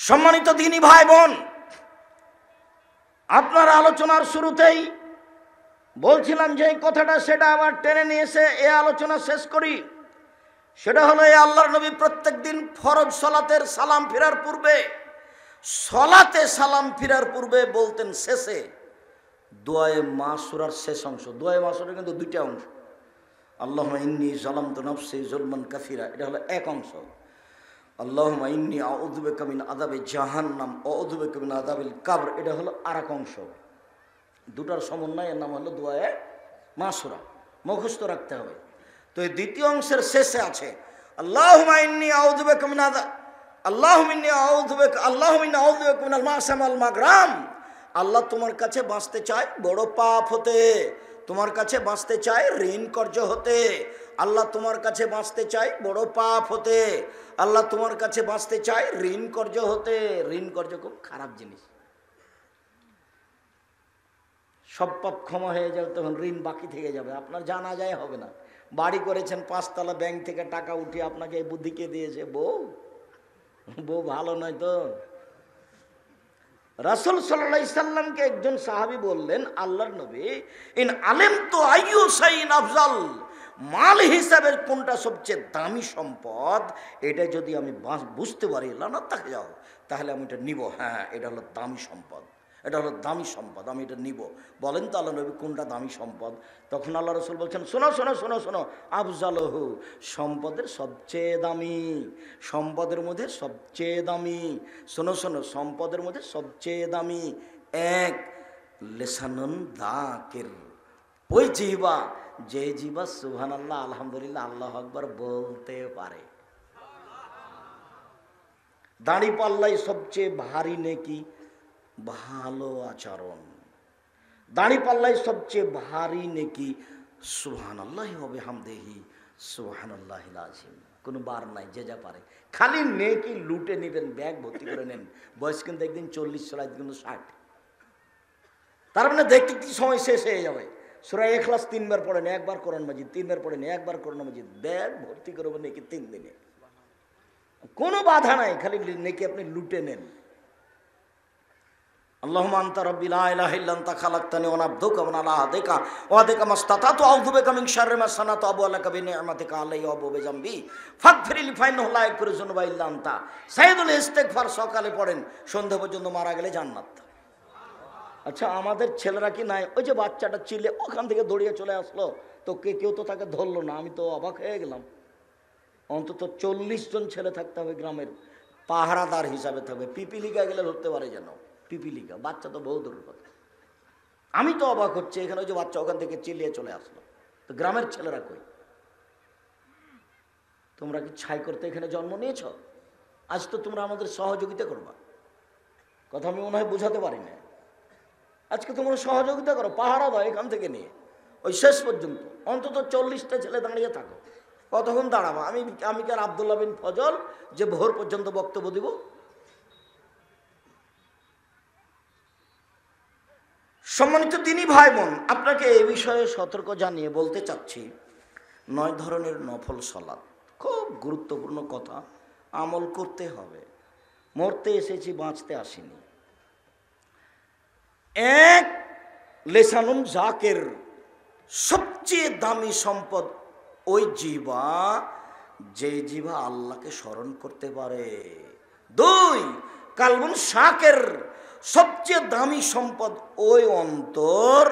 সম্মানিত দিনী ভাই বোন, আপনার আলোচনার শুরুতেই বলছিলাম যে এই কথাটা সেটা আবার টেনে নিয়ে এসে এই আলোচনা শেষ করি। সেটা হলো এই আল্লাহর নবী প্রত্যেক দিন ফরজ সালাতের সালাম ফেরার পূর্বে, সালাতে সালাম ফেরার পূর্বে বলতেন শেষে দোয়ায়ে মাসুরার শেষ অংশ। দোয়ায়ে মাসুরার কিন্তু দুইটা অংশ। আল্লাহুম্মা ইন্নী যালামতু নাফসি যুলমান কাসীরা, এটা হলো এক অংশ। আল্লাহুম্মা ইন্নী আউযু বিকা মিন আযাবি জাহান্নাম ওয়া আউযু বিকা মিন আযাবিল কবর, এটা হলো আরেক অংশ। দুটার সমন্বয়ের নাম হলো দোয়ায়ে মাসুরা, মুখস্থ রাখতে হবে। তো এই দ্বিতীয় অংশের শেষে আছে আল্লাহুম্মা ইন্নী আউযু বিকা মিন আল্লাহুম্মা ইন্নী আউযু বিকা মিনাল মাসাম ওয়াল মাগরাম। আল্লাহ তোমার কাছে বাঁচতে চায় বড় পাপ হতে, তোমার কাছে বাঁচতে চায় ঋণ কর্য হতে। আল্লাহ তোমার কাছে বাঁচতে চায় বড় পাপ হতে, আল্লাহ তোমার কাছে বাঁচতে চায় ঋণ কর্য হতে। ঋণ কর্য খুব খারাপ জিনিস। সব পাপ ক্ষমা হয়ে যাবে, তখন ঋণ বাকি থেকে যাবে, আপনার জানা যায় হবে না। বাড়ি করেছেন 5 তলা, ব্যাংক থেকে টাকা উঠিয়ে আপনাকে এই বুদ্ধি কে দিয়েছে? বউ ভালো নয় তো। রাসূল সাল্লাল্লাহু আলাইহি সাল্লামকে একজন সাহাবী বললেন, আল্লাহর নবী, ইন আলিমতু আইয়ু শাইইন আফজাল, মাল হিসাবের কোনটা সবচেয়ে দামি সম্পদ, এটা যদি আমি বুঝতে পারি লানা তাকে যাও, তাহলে আমি এটা নিব। হ্যাঁ, এটা হলো দামি সম্পদ, এটা হলো দামি সম্পদ, আমি এটা নিব। বলেন তো আল্লাহ নবী কোনটা দামি সম্পদ? তখন আল্লাহ রাসূল বলছেন, শোনো শোনো শোনো শোনো, আফজালহু, সম্পদের সবচেয়ে দামি, সম্পদের মধ্যে সবচেয়ে দামি, শোনো শোনো, সম্পদের মধ্যে সবচেয়ে দামি এক, লিসানুন যাকির, ওই জিহ্বা, যে জিহ্বা সুবহানাল্লাহ আলহামদুলিল্লাহ আল্লাহু আকবার বলতে পারে। দাড়ি পাল্লাই সবচেয়ে ভারী নেকি ভালো আচরণ, দাড়ি পাল্লাই সবচেয়ে ভারী নেকি সুবহানাল্লাহি ওয়া বিহামদিহি সুবহানাল্লাহিল আযীম। কোনো বার নাই, যে যা পারে খালি নেকি লুটে নেবেন, ব্যাগ ভর্তি করে নেন। বয়স কিন্তু একদিন 40 চলে, কিন্তু 60। তার মানে দেখতে কি সময় শেষ হয়ে যাবে। সূরা ইখলাস 3 বার পড়েন, একবার কোরআন মাজিদ, 3 বার পড়েন, একবার কোরআন মাজিদ, ব্যাগ ভর্তি করবেন নেকি 3 দিনে। কোনো বাধা নাই, খালি নেকি আপনি লুটে নেন। আল্লাহুম্মা আনতা রাব্বি লা ইলাহা ইল্লা আনতা খালাকতানি ওয়া আনা আবদুকা ওয়া আলা আহদিকা ওয়া আহদিকা মাসতাতাতু আউযু বিকা মিন শাররি মা সানাতু আবু আলাকা বিনি'মাতিকা আলাইয়া ওয়া আবু বিযামবি ফাগফিরলি ফাইন্নাহু লা ইয়াগফিরু যুনুবা ইল্লা আনতা। সাইয়্যিদুল ইস্তিগফার সকালে পড়েন, সন্ধ্যা পর্যন্ত, মারা গেলে জান্নাত। আচ্ছা, আমাদের ছেলেরা কি নাই? ওই যে বাচ্চাটা চিলে ওখান থেকে দৌড়িয়ে চলে আসলো, তো কেউ তো তাকে ধরলো না। আমি তো অবাক হয়ে গেলাম। অন্তত 40 জন ছেলে থাকতে হবে গ্রামের, পাহারাদার হিসাবে থাকবে। পিপিলিকা গেলে ধরতে পারে যেন, পিপিলিকা, বাচ্চা তো বহু দূরের কথা। আমি তো অবাক হচ্ছে, এখানে ওই যে বাচ্চা ওখান থেকে চিল্লিয়ে চলে আসলো, তো গ্রামের ছেলেরা কই? তোমরা কি ছাই করতে এখানে জন্ম নিয়েছ? আজ তো তোমরা আমাদের সহযোগিতা করবা। কথা আমি মনে হয় বুঝাতে পারি না। আজকে তোমরা সহযোগিতা করো, পাহারা দাও এখান থেকে নিয়ে ওই শেষ পর্যন্ত। অন্তত 40টা ছেলে দাঁড়িয়ে থাকো। কতক্ষণ দাঁড়াবো? আমি কি আর আব্দুল্লাহ বিন ফজল যে ভোর পর্যন্ত বক্তব্য দিব? সম্মানিত দিনী ভাই বোন, আপনাকে এই বিষয়ে সতর্ক জানিয়ে বলতে চাচ্ছি, 9 ধরনের নফল সালাত খুব গুরুত্বপূর্ণ কথা, আমল করতে হবে। মরতে এসেছি, বাঁচতে আসিনি। এক, লিসানুন যাকির, সবচেয়ে দামি সম্পদ ওই জিহ্বা, যে জিহ্বা আল্লাহকে স্মরণ করতে পারে। 2, কালবুন শাকির, সবচেয়ে দামি সম্পদ ওই অন্তর,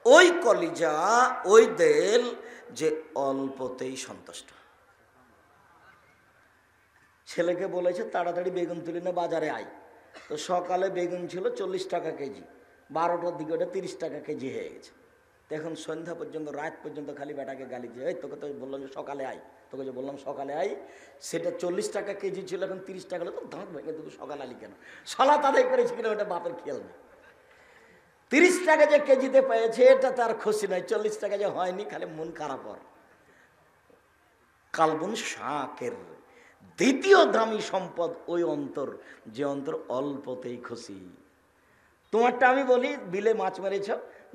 ওই কলিজা, ওই দেল, যে অল্পতেই সন্তুষ্ট। ছেলেকে বলেছে তাড়াতাড়ি বেগুন তুলে না বাজারে আয়, তো সকালে বেগুন ছিল 40 টাকা কেজি, 12টার দিকে ওটা 30 টাকা কেজি হয়ে গেছে। এখন সন্ধ্যা পর্যন্ত, রাত পর্যন্ত খালি বেটাকে গালি দিয়ে, এই তোকে তো বললাম যে সকালে আয়, তোকে যে বললাম সকালে আয়, সেটা 40 টাকা কেজি ছিল, এখন 30 টাকা হলো, তো দাঁত ভেঙে তুই সকালে আলি কেন? সালাত আদায় করেছি কিনা ওটা বাপের খেয়াল নেই। 30 টাকা যে কেজিতে পেয়েছে এটা তার খুশি নয়, 40 টাকা যে হয়নি খালি মন খারাপ। কালবুন শাকির, দ্বিতীয় দামি সম্পদ ওই অন্তর, যে অন্তর অল্পতেই খুশি। তোমারটা আমি বলি, বিলে মাছ মেরেছ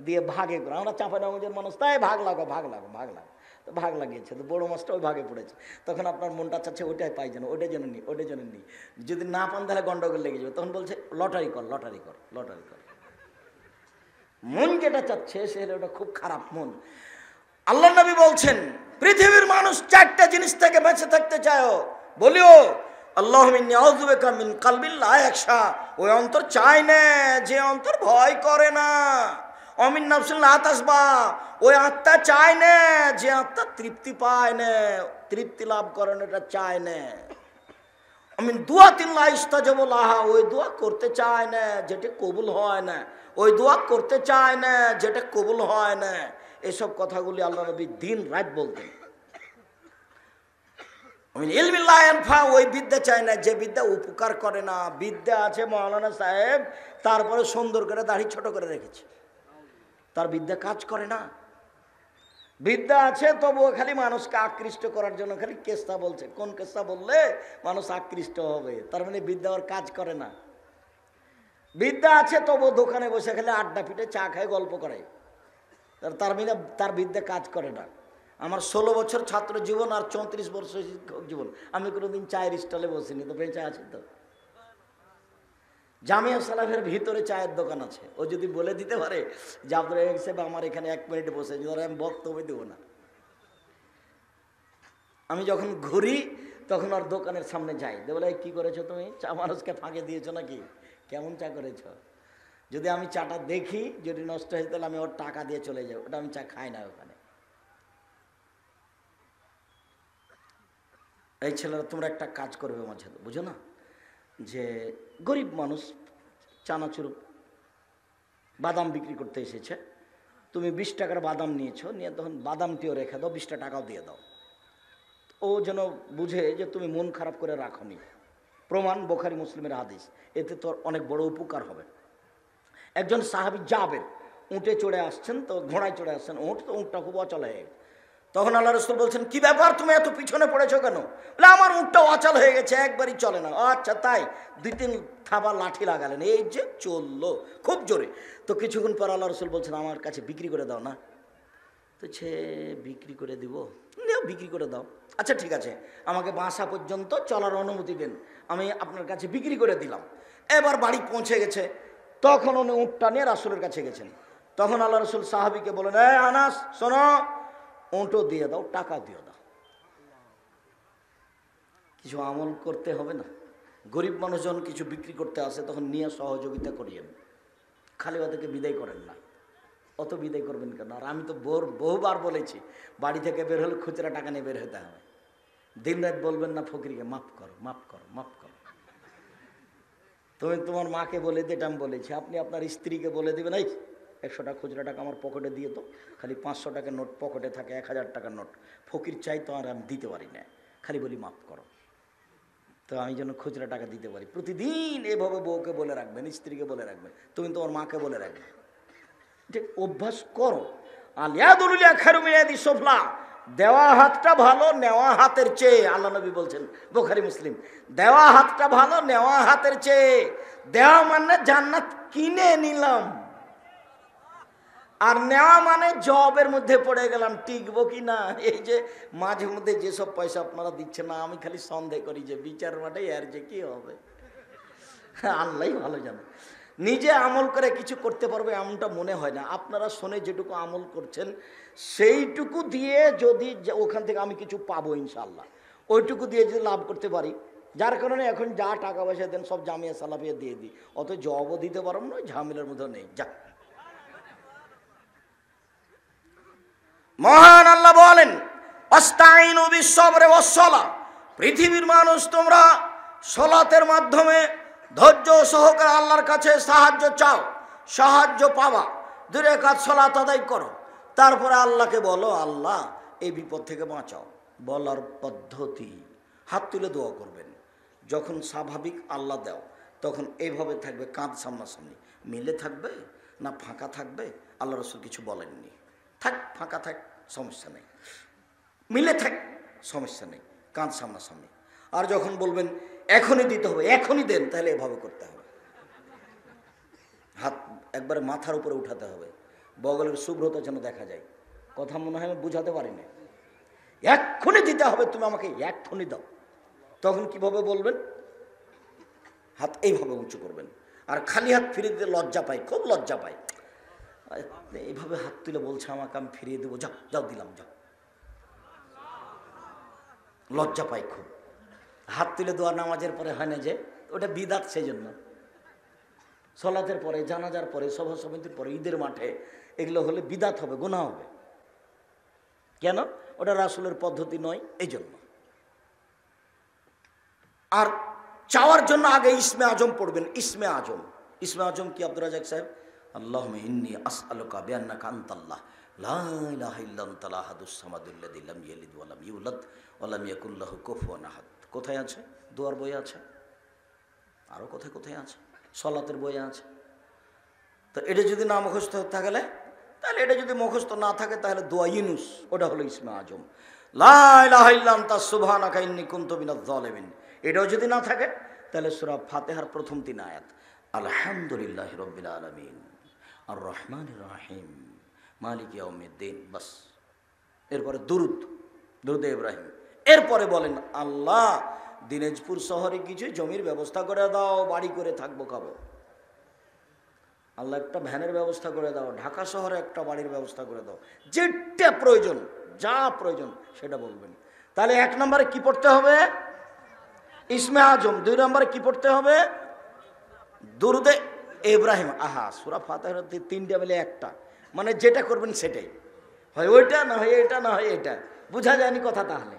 দিয়ে ভাগে করো, আমরা চাঁপাইনবাবগঞ্জের মানুষ, তাই ভাগ লাগো ভাগ লাগো ভাগ লাগো, তো ভাগ লাগিয়েছে, তো বড় মাছটা ওই ভাগে পড়েছে। তখন আপনার মনটা চাচ্ছে ওইটাই পাই যেন, ওইটাই যেন নিই, ওইটাই যেন নিই। যদি না পান তাহলে গন্ডগোল লেগে যাবে। তখন বলছে লটারি কর, লটারি কর, লটারি কর। মন যেটা চাচ্ছে সে ওটা খুব খারাপ মন। আল্লাহ নবী বলছেন পৃথিবীর মানুষ চারটা জিনিস থেকে বেঁচে থাকতে চায়, বলিও আল্লাহুম্মা ইন্নী আউযু বিকা মিন কলবিন লা ইয়াখশা, ওই অন্তর চায় না যে অন্তর ভয় করে না। অমিন নাফসিন লা তাসবা, ওই আত্মা চায় না যে আত্মা তৃপ্তি পায় না, তৃপ্তি লাভ করে না, এটা চায় না। অমিন দুআতিন লা ইস্তাজাবু লাহা, ওই দোয়া করতে চায় না যেটা কবুল হয় না, ওই দোয়া করতে চায় না যেটা কবুল হয় না। এসব কথাগুলি আল্লাহ নবী দিন রাত বলতেন। ইলমিন লা ইয়ানফা, ওই বিদ্যা চায় না যে বিদ্যা উপকার করে না। বিদ্যা আছে মাওলানা সাহেব, তারপরে সুন্দর করে দাড়ি ছোট করে রেখেছে, তার বিদ্যা কাজ করে না। বিদ্যা আছে তবুও খালি মানুষকে আকৃষ্ট করার জন্য খালি কেসা বলছে, কোন কেসা বললে মানুষ আকৃষ্ট হবে, তার মানে বিদ্যা ওর কাজ করে না। বিদ্যা আছে তবু দোকানে বসে খালি আড্ডা পিটে চা খায় গল্প করে, তার মানে তার বিদ্যা কাজ করে না। আমার 16 বছর ছাত্র জীবন আর 34 বছর শিক্ষক জীবন, আমি কোনোদিন চায়ের স্টলে বসিনি, তো বেঁচে আছি তো। জামিয়া সালাফের ভিতরে চায়ের দোকান আছে, ও যদি বলে দিতে পারে যে আব্দুল রাজ্জাক সাহেব আমার এখানে 1 মিনিট বসে, ধরে আমি বক্তব্য দেব না। আমি যখন ঘুরি তখন ওর দোকানের সামনে যাই, বলে কি করেছো তুমি, চা মানুষকে ফাঁকে দিয়েছো নাকি, কেমন চা করেছো। যদি আমি চাটা দেখি যদি নষ্ট হয়েছে তাহলে আমি ওর টাকা দিয়ে চলে যাই, ওটা আমি চা খাই না ওখানে। এই ছেলেরা তোমরা একটা কাজ করবে মাঝে, বুঝো না, যে গরিব মানুষ চানাচুর বাদাম বিক্রি করতে এসেছে, তুমি 20 টাকার বাদাম নিয়েছো, নিয়ে তখন বাদামটিও রেখে দাও, 20টা টাকাও দিয়ে দাও। ও যেন বুঝে যে তুমি মন খারাপ করে রাখোনি। প্রমাণ বুখারী মুসলিমের হাদিস, এতে তোর অনেক বড় উপকার হবে। একজন সাহাবী জাবের উঁটে চড়ে আসছেন, তো ঘোড়ায় চড়ে আসছেন, তো উঁটটা খুব অচল হয়ে গেছে। তখন আল্লাহ রাসূল বলছেন কি ব্যাপার, তুমি এত পিছনে পড়েছো কেন। বলে আমার উঁটটা অচল হয়ে গেছে, একবারই চলে না। আচ্ছা তাই, 2-3 থাবা লাঠি লাগালেন, এই যে চললো খুব জোরে। তো কিছুক্ষণ পর আল্লাহ রাসূল বলছেন আমার কাছে বিক্রি করে দাও না। তো সে বিক্রি করে দিব, বিক্রি করে দাও। আচ্ছা ঠিক আছে, আমাকে বাসা পর্যন্ত চলার অনুমতি দেন, আমি আপনার কাছে বিক্রি করে দিলাম। এবার বাড়ি পৌঁছে গেছে, তখন উনি উঁটটা নিয়ে রাসূলের কাছে গেছেন। তখন আল্লাহ রাসূল সাহাবীকে বলেন, এই আনাস শোনো, উঁটও দিয়ে দাও, টাকা দিয়ে দাও। কিছু আমল করতে হবে না। গরিব মানুষজন কিছু বিক্রি করতে আসে, তখন নিয়ে সহযোগিতা করিয়েন, খালি ওদেরকে বিদায় করেন না। অত বিদায় করবেন কেন। আর আমি তো বহুবার বলেছি, বাড়ি থেকে বের হলে খুচরা টাকা নিয়ে বের হতে হবে। দিন রাত বলবেন না ফকিরকে মাফ করো, মাফ করো, মাফ করো। তুমি তোমার মাকে বলে দিয়ে, এটা আমি বলেছি, আপনি আপনার স্ত্রীকে বলে দেবেন, এই 100 টাকা খুচরা টাকা আমার পকেটে দিয়ে তো, খালি 500 টাকার নোট পকেটে থাকে, 1000 টাকার নোট ফকির চাই তো আর আমি দিতে পারি না, খালি বলি মাফ করো, তো আমি যেন খুচরা টাকা দিতে পারি। প্রতিদিন এভাবে বউকে বলে রাখবেন, স্ত্রীকে বলে রাখবেন, তুমি তোমার মাকে বলে রাখবে, ঠিক অভ্যাস করো। আলিয়াদুলিয়া খারুমিয়াদি সোফলা, দেওয়া হাতটা ভালো নেওয়া হাতের চেয়ে, আল্লাহ নবী বলছেন বুখারী মুসলিম, দেওয়া হাতটা ভালো নেওয়া হাতের চেয়ে। দেওয়া মানে জান্নাত কিনে নিলাম, আর নেওয়া মানে জবের মধ্যে পড়ে গেলাম, টিকবো কি না। এই যে মাঝে মধ্যে যেসব পয়সা আপনারা দিচ্ছেন না, আমি খালি সন্দেহ করি যে বিচার মাঠে এর যে কি হবে, আল্লাহই ভালো জানে। নিজে আমল করে কিছু করতে পারবে এমনটা মনে হয় না। আপনারা শুনে যেটুকু আমল করছেন সেইটুকু দিয়ে যদি ওখান থেকে আমি কিছু পাবো ইনশাআল্লাহ, ওইটুকু দিয়ে যদি লাভ করতে পারি, যার কারণে এখন যা টাকা পয়সা দেন সব জামিয়া সালাফিয়া দিয়ে দিই, অত জবও দিতে পারব না, ঝামেলার মধ্যে নেই। যা মহান আল্লাহ বলেন আস্তাইনু বিস-সাবরি ওয়াস-সালাহ, পৃথিবীর মানুষ তোমরা সালাতের মাধ্যমে ধৈর্য সহকারে আল্লাহর কাছে সাহায্য চাও, সাহায্য পাবা। 2 রাকাত সালাত আদায় করো, তারপরে আল্লাহকে বলো আল্লাহ এই বিপদ থেকে বাঁচাও। বলার পদ্ধতি, হাত তুলে দোয়া করবেন। যখন স্বাভাবিক আল্লাহ দাও তখন এইভাবে থাকবে, কাঁধ সামনাসামনি মিলে থাকবে না ফাঁকা থাকবে, আল্লাহ রাসূল কিছু বলেননি। থাক ফাঁকা থাক সমস্যা নেই, মিলে থাক সমস্যা নেই, কাঁধ সামনাসামনি। আর যখন বলবেন এখনই দিতে হবে, এখনই দেন, তাহলে এভাবে করতে হবে, হাত একবারে মাথার উপরে উঠাতে হবে, বগলের শুভ্রতা যেন দেখা যায়। কথা মনে হয় আমি বুঝাতে পারি না, এক্ষুনি দিতে হবে, তুমি আমাকে এক্ষুনি দাও। তখন কিভাবে বলবেন? হাত এইভাবে উঁচু করবেন, আর খালি হাত ফিরিয়ে দিতে লজ্জা পাই, খুব লজ্জা পাই। এইভাবে হাত তুলে বলছে আমাকে, আমি ফিরিয়ে দেবো, যাও যাও দিলাম, যাও। লজ্জা পাই খুব। হাত তুলে দোয়া নামাজের পরে হয় না যে, ওটা বিদাত। সেই জন্য সলাতের পরে, জানাজার পরে, সভা সমিতির পরে, ঈদের মাঠে এগুলো হলে বিদাত হবে, গুনাহ হবে। কেন? ওটা রাসূলের পদ্ধতি নয়, এই জন্য। আর চাওয়ার জন্য আগে ইসমে আজম পড়বেন। ইসমে আজম, ইসমে আজম কি? আব্দুর রাজ্জাক সাহেব, আল্লাহুম্মা ইন্নী আসআলুকা বিআন্নাকা আনতাল্লাহ লা ইলাহা ইল্লা আনতাল আহাদুস সামাদুল্লাযী লাম ইয়ালিদ ওয়া লাম ইউলাদ ওয়া লাম ইয়াকুল লাহু কুফুয়ান আহাদ। কোথায় আছে? দোয়ার বইয়ে আছে, আরো কোথায় কোথায় আছে, সলাতের বইয়ে আছে। তো এটা যদি না মুখস্থ থাকলে, তাহলে এটা যদি মুখস্থ না থাকে, তাহলে দোয়া ইউনুস, ওটা হলো ইসমে আজম। লা ইলাহা ইল্লা আনতা সুবহানাকা ইন্নী কুনতু মিনাজ জালিমিন। এটাও যদি না থাকে, তাহলে সূরা ফাতিহার প্রথম 3 আয়াত, আলহামদুলিল্লাহি রাব্বিল আলামিন আর রহমানির রহিম মালিকি ইয়াউমিদ্দিন, বাস। এরপরে দুরুদ, দুরুদে ইব্রাহিম। এরপরে বলেন, আল্লাহ দিনাজপুর শহরে কিছু জমির ব্যবস্থা করে দাও, বাড়ি করে থাকবো, খাবো। আল্লাহ একটা ভ্যানের ব্যবস্থা করে দাও, ঢাকা শহরে একটা বাড়ির ব্যবস্থা করে দাও, যেটা প্রয়োজন, যা প্রয়োজন সেটা বলবেন। তাহলে 1 নম্বরে কি পড়তে হবে? ইসমে আজম। 2 নম্বরে কি পড়তে হবে? দুরুদে ইব্রাহিম। আহা, সূরা ফাতিহার 3টা মিলে একটা, মানে যেটা করবেন সেটাই হয়, ওইটা না হয় এটা, না হয় এটা। বোঝা যায়নি কথা? তাহলে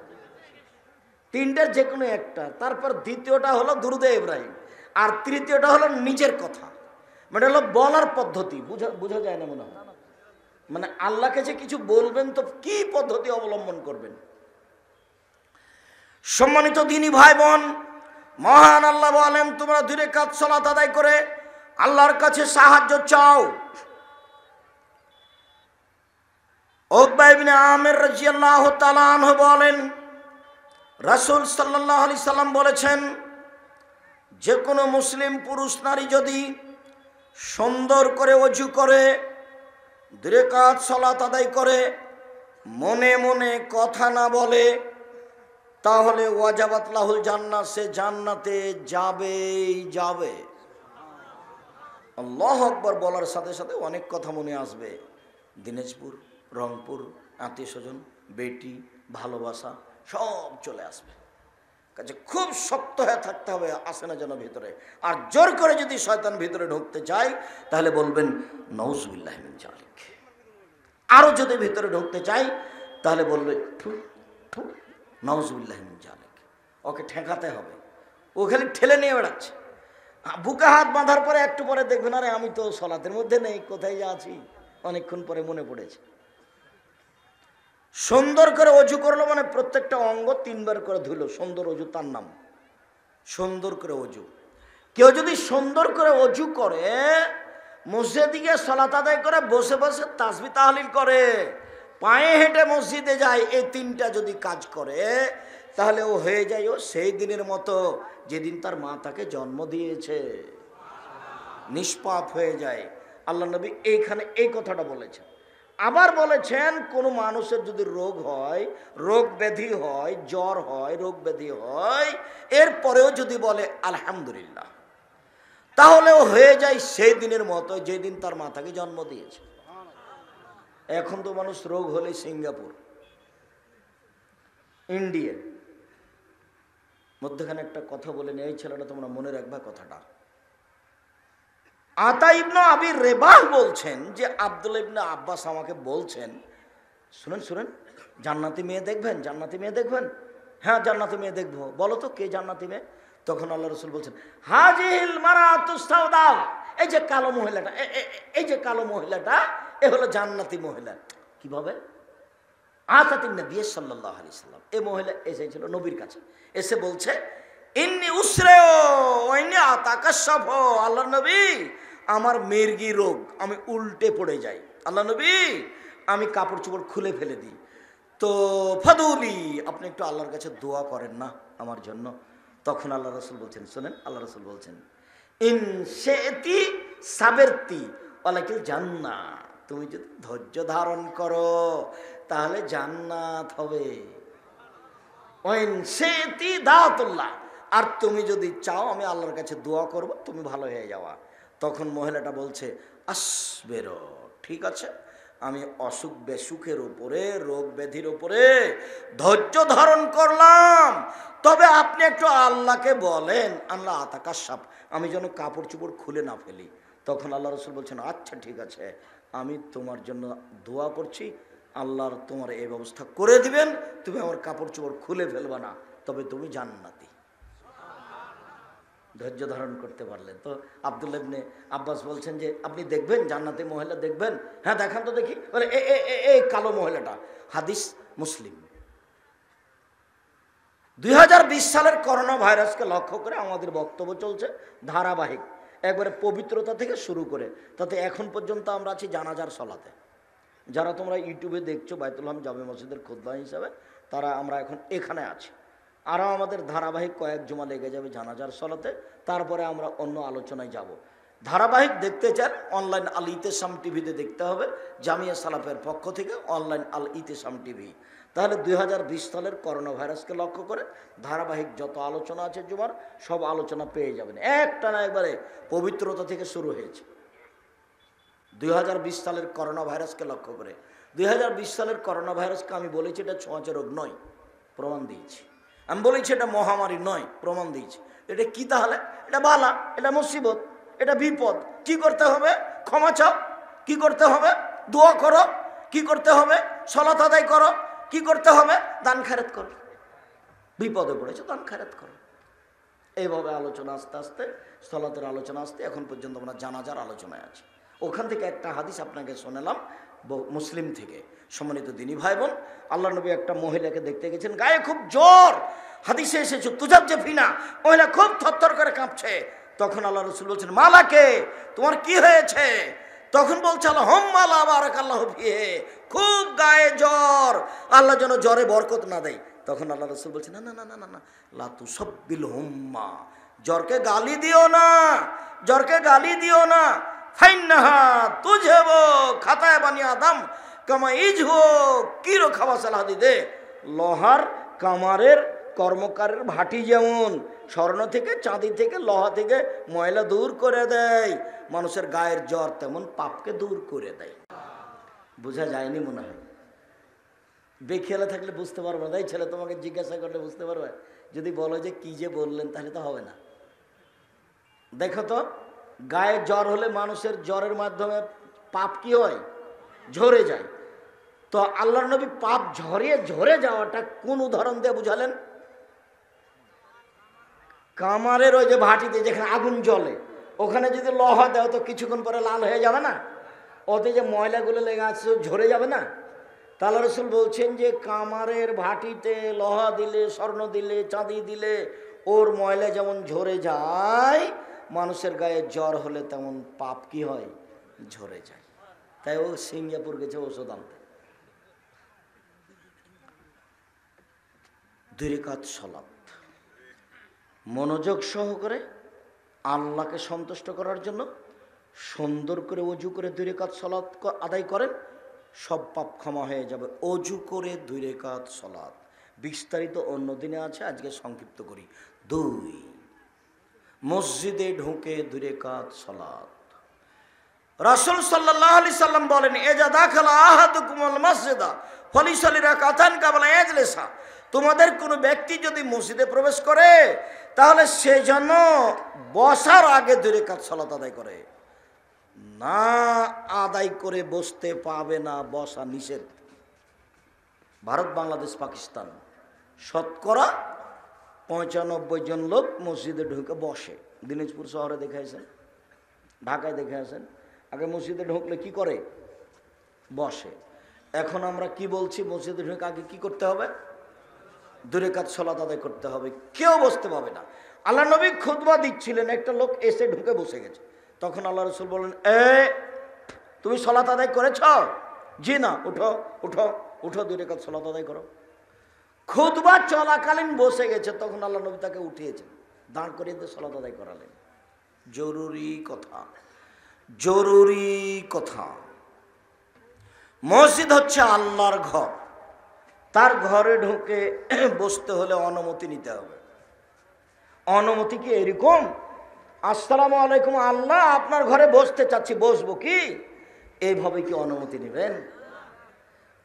3টার যে কোনো একটা। তারপর দ্বিতীয়টা হলো দুরুদে ইব্রাহিম, আর তৃতীয়টা হলো নিজের কথা, মানে হলো বলার পদ্ধতি। বোঝা যায় না মনে হয়? মানে আল্লাহকে যে কিছু বলবেন, তো কি পদ্ধতি অবলম্বন করবেন? সম্মানিত দিনী ভাই বোন, মহান আল্লাহ বলেন, তোমরা 2 রাকাত সালাত আদায় করে আল্লাহর কাছে সাহায্য চাও। উকবা ইবনে আমির রাদিয়াল্লাহু তাআলা আনহু বলেন, রাসূল সাল্লাল্লাহু আলাইহি সাল্লাম বলেছেন, যে কোনো মুসলিম পুরুষ নারী যদি সুন্দর করে ওযু করে 2 রাকাত সালাত আদায় করে, মনে মনে কথা না বলে, তাহলে ওয়াজাবাত লাহুল জান্নাহ, সে জান্নাতে যাবেই যাবে। আল্লাহু আকবার বলার সাথে সাথে অনেক কথা মনে আসবে। দিনাজপুর, রংপুর, আত্মীয় স্বজন, বেটি, ভালোবাসা সব চলে আসবে। কাজে খুব শক্ত হয়ে থাকতে হবে, আসে না যেন ভিতরে। আর জোর করে যদি শয়তান ভিতরে ঢুকতে চায়, তাহলে বলবেন নাউযুবিল্লাহি মিন যালিক। আরও যদি ভিতরে ঢুকতে চাই, তাহলে বলবে নাউযুবিল্লাহি মিন যালিক। ওকে ঠেকাতে হবে। ও খালি ঠেলে নিয়ে বেড়াচ্ছে। বুকে হাত বাঁধার পরে একটু পরে দেখবেন, আরে আমি তো সলাতের মধ্যে নেই, কোথায় যা আছি। অনেকক্ষণ পরে মনে পড়েছে। সুন্দর করে ওযু করলো, মানে প্রত্যেকটা অঙ্গ 3 বার করে ধুলো। সুন্দর ওযু, তার নাম সুন্দর করে ওযু। কেউ যদি সুন্দর করে ওযু করে, মসজিদে গিয়ে সালাত আদায় করে, বসে বসে তাসবিহ তাহলিল করে, পায়ে হেঁটে মসজিদে যায়, এই 3টা যদি কাজ করে, তাহলে ও হয়ে যায় ও সেই দিনের মতো যেদিন তার মা তাকে জন্ম দিয়েছে। নিষ্পাপ হয়ে যায়। আল্লাহ নবী এইখানে এই কথাটা বলেছেন। আবার বলেছেন, কোনো মানুষের যদি রোগ হয়, রোগ ব্যাধি হয়, জ্বর হয়, রোগ ব্যাধি হয়, এরপরেও যদি বলে আলহামদুলিল্লাহ, তাহলেও হয়ে যায় সেই দিনের মতো যেদিন তার মা তাকে জন্ম দিয়েছে। এখন তো মানুষ রোগ হলে সিঙ্গাপুর, ইন্ডিয়া। মধ্যখানে একটা কথা বলে নেই, এই ছেলেটা তোমরা মনে রাখবা কথাটা। আতা ইবনে আবি রেবাহ বলছেন যে, আব্দুল্লাহ ইবনে আব্বাস আমাকে বলছেন, শুনেন শুনেন, জান্নাতি মেয়ে দেখবেন, জান্নাতি মেয়ে দেখবেন। হ্যাঁ, জান্নাতি মেয়ে দেখবো। বলো তো কে জান্নাতি মেয়ে? তখন আল্লাহ রাসূল বলছেন, হাজিল মারাতুস সাওদা, এই যে কালো মহিলাটা, এই যে কালো মহিলাটা, এ হলো জান্নাতি মহিলা। কিভাবে? আতাতিন নবী সাল্লাল্লাহু আলাইহি সাল্লাম, এই মহিলা এসেছিল নবীর কাছে, এসে বলছে, ইন্নী উসরেও ওয়া ইন্নী আতাকাশাফ, আল্লাহর নবী আমার মির্গি রোগ, আমি উল্টে পড়ে যাই। আল্লাহ নবী আমি কাপড় চোপড় খুলে ফেলে দিই। তো ফাদুলি, আপনি একটু আল্লাহর কাছে দোয়া করেন না আমার জন্য। তখন আল্লাহ রাসূল বলছেন, শুনেন, আল্লাহ রাসূল বলছেন, ইন শি'তি সাবরতি ওয়ালাকিল জান্নাহ, তুমি যদি ধৈর্য ধারণ করো তাহলে জান্নাত হবে। ওয়াইন সেতি দাওয়াতুল্লাহ, আর তুমি যদি চাও আমি আল্লাহর কাছে দোয়া করব তুমি ভালো হয়ে যাওয়া। তখন মহিলাটা বলছে আসবেরো, ঠিক আছে, আমি অসুখ বেসুখের উপরে, রোগ ব্যাধির উপরে ধৈর্য ধারণ করলাম, তবে আপনি একটু আল্লাহকে বলেন আল্লাহ আতাকাশাফ, আমি যেন কাপড় চোপড় খুলে না ফেলি। তখন আল্লাহ রসুল বলছেন আচ্ছা ঠিক আছে, আমি তোমার জন্য দোয়া করছি, আল্লাহর তোমার এই ব্যবস্থা করে দিবেন, তুমি আমার কাপড় চোপড় খুলে ফেলবা না, তবে তুমি জান্নাতি। ধৈর্য ধারণ করতে পারলেন। তো আব্দুল্লাহ ইবনে আব্বাস বলছেন যে আপনি দেখবেন জান্নাতি মহিলা দেখবেন? হ্যাঁ দেখান তো দেখি। বলে এই কালো মহিলাটা। হাদিস মুসলিম। 2020 সালের করোনা ভাইরাসকে লক্ষ্য করে আমাদের বক্তব্য চলছে ধারাবাহিক, একবারে পবিত্রতা থেকে শুরু করে, তাতে এখন পর্যন্ত আমরা আছি জানাজার সলাতে। যারা তোমরা ইউটিউবে দেখছো বাইতুল হাম জামে মসজিদের খুতবা হিসাবে, তারা আমরা এখন এখানে আছি। আরও আমাদের ধারাবাহিক কয়েক জুমা লেগে যাবে জানাজার সলাতে, তারপরে আমরা অন্য আলোচনায় যাব। ধারাবাহিক দেখতে চান অনলাইন আল ইতেসাম টিভিতে দেখতে হবে, জামিয়া সালাফের পক্ষ থেকে অনলাইন আল ইতেসাম টিভি। তাহলে 2020 সালের করোনা ভাইরাসকে লক্ষ্য করে ধারাবাহিক যত আলোচনা আছে জুমার, সব আলোচনা পেয়ে যাবেন। একটা না একবারে পবিত্রতা থেকে শুরু হয়েছে 2020 সালের করোনা ভাইরাসকে লক্ষ্য করে। 2020 সালের করোনা ভাইরাসকে আমি বলেছি এটা ছোঁয়াচে রোগ নয়, প্রমাণ দিয়েছি। আমি বলেছি এটা মহামারী নয়, প্রমাণ দিয়েছি। এটা কি তাহলে? এটা বালা, এটা মুসিবত, এটা বিপদ। কি করতে হবে? ক্ষমা চাও। কি করতে হবে? দোয়া করো। কি করতে হবে? সালাত আদায় করো। কি করতে হবে? দান খায়রাত করো। বিপদে পড়েছে, দান খায়রাত করো। এইভাবে আলোচনা আস্তে আস্তে, সালাতের আলোচনা আসতে এখন পর্যন্ত আমরা জানাজার আলোচনায় আছি। ওখান থেকে একটা হাদিস আপনাকে শোনালাম মুসলিম থেকে। সম্মানিত দিনী ভাই বোন, আল্লাহ নবী একটা মহিলাকে দেখতে গেছেন, গায়ে খুব জ্বর। হাদিসে এসেছে তুজাব যে ফিনা, মহিলা খুব থরথর করে কাঁপছে। তখন আল্লাহ রসুল বলছেন মালাকে, তোমার কি হয়েছে? তখন বলছে আল্লাহুম্মা বারাকাল্লাহু ফিহি, খুব গায়ে জ্বর, আল্লাহ যেন জ্বরে বরকত না দেয়। তখন আল্লাহ রসুল বলছেন না না না না না, লা তুসাব্বিল হুম্মা, জ্বরকে গালি দিও না, জ্বরকে গালি দিও না। ফাইন্নাহা তুযহিবু খাতায়া বানি আদম কামা ইজহু কিরো খাবাসাল হাদিদে, লোহার কামারের কর্মকারের ভাটি যেমন স্বর্ণ থেকে, চাঁদি থেকে, লোহা থেকে ময়লা দূর করে দেয়, মানুষের গায়ের জ্বর তেমন পাপকে দূর করে দেয়। বোঝা যায়নি মনে হয়? বেখেলা থাকলে বুঝতে পারবে না। তাই ছেলে তোমাকে জিজ্ঞাসা করলে বুঝতে পারবে। যদি বলো যে কি যে বললেন তাহলে তো হবে না। দেখো তো, গায়ে জ্বর হলে মানুষের জ্বরের মাধ্যমে পাপ কি হয়? ঝরে যায়। তো আল্লাহর নবী পাপ ঝরে যাওয়াটা কোন উদাহরণ দিয়ে বুঝালেন? কামারের ওই যে ভাটিতে যেখানে আগুন জ্বলে, ওখানে যদি লোহা দেও তো কিছুক্ষণ পরে লাল হয়ে যাবে না? ওতে যে ময়লাগুলো লেগে আছে ঝরে যাবে না? তাআলা রাসূল বলছেন যে কামারের ভাটিতে লোহা দিলে, স্বর্ণ দিলে, চাঁদি দিলে ওর ময়লা যেমন ঝরে যায়, মানুষের গায়ে জ্বর হলে তেমন পাপ কি হয়? ঝরে যায়। তাই ও সিঙ্গাপুর গেছে ওষুধ আনতে। 2 রাকাত সালাত মনোযোগ সহকারে আল্লাহকে সন্তুষ্ট করার জন্য সুন্দর করে অজু করে 2 রাকাত সালাত আদায় করেন, সব পাপ ক্ষমা হয়ে যাবে। অজু করে 2 রাকাত সালাত, বিস্তারিত অন্য দিনে আছে, আজকে সংক্ষিপ্ত করি। 2, মসজিদে ঢুকে 2 রাকাত সালাত। রাসূল সাল্লাল্লাহু আলাইহি সাল্লাম বলেন এজা দাখালা আহাদুকুমুল মসজিদা ফালিসাল্লি রাকাতান কাবলা ইয়াজলিসা, তোমাদের কোনো ব্যক্তি যদি মসজিদে প্রবেশ করে তাহলে সে যেন বসার আগে 2 রাকাত সালাত আদায় করে। না আদায় করে বসতে পাবে না, বসা নিষেধ। ভারত, বাংলাদেশ, পাকিস্তান শতকরা 95 জন লোক মসজিদে ঢুকে বসে। দিনাজপুর শহরে দেখে আসেন, ঢাকায় দেখে আসেন, আগে মসজিদে ঢুকলে কি করে? বসে। এখন আমরা কি বলছি? মসজিদে ঢুকে আগে কি করতে হবে? 2 রাকাত সালাত আদায় করতে হবে। কেউ বসতে পাবে না। আল্লাহ নবী খুতবা দিচ্ছিলেন, একটা লোক এসে ঢুকে বসে গেছে। তখন আল্লাহ রাসূল বললেন তুমি সালাত আদায় করেছ? জি না। উঠো উঠো উঠো, 2 রাকাত সালাত আদায় করো। খুতবা চলাকালীন বসে গেছে, তখন আল্লাহ নবী তাকে উঠিয়েছেন, দাঁড় করিয়ে দিয়ে সালাত আদায় করালেন। জরুরি কথা, জরুরি কথা। মসজিদ হচ্ছে আল্লাহর ঘর, তার ঘরে ঢুকে বসতে হলে অনুমতি নিতে হবে। অনুমতি কি এরকম, আসসালামু আলাইকুম আল্লাহ আপনার ঘরে বসতে চাচ্ছি, বসবো কি, এইভাবে কি অনুমতি নেবেন?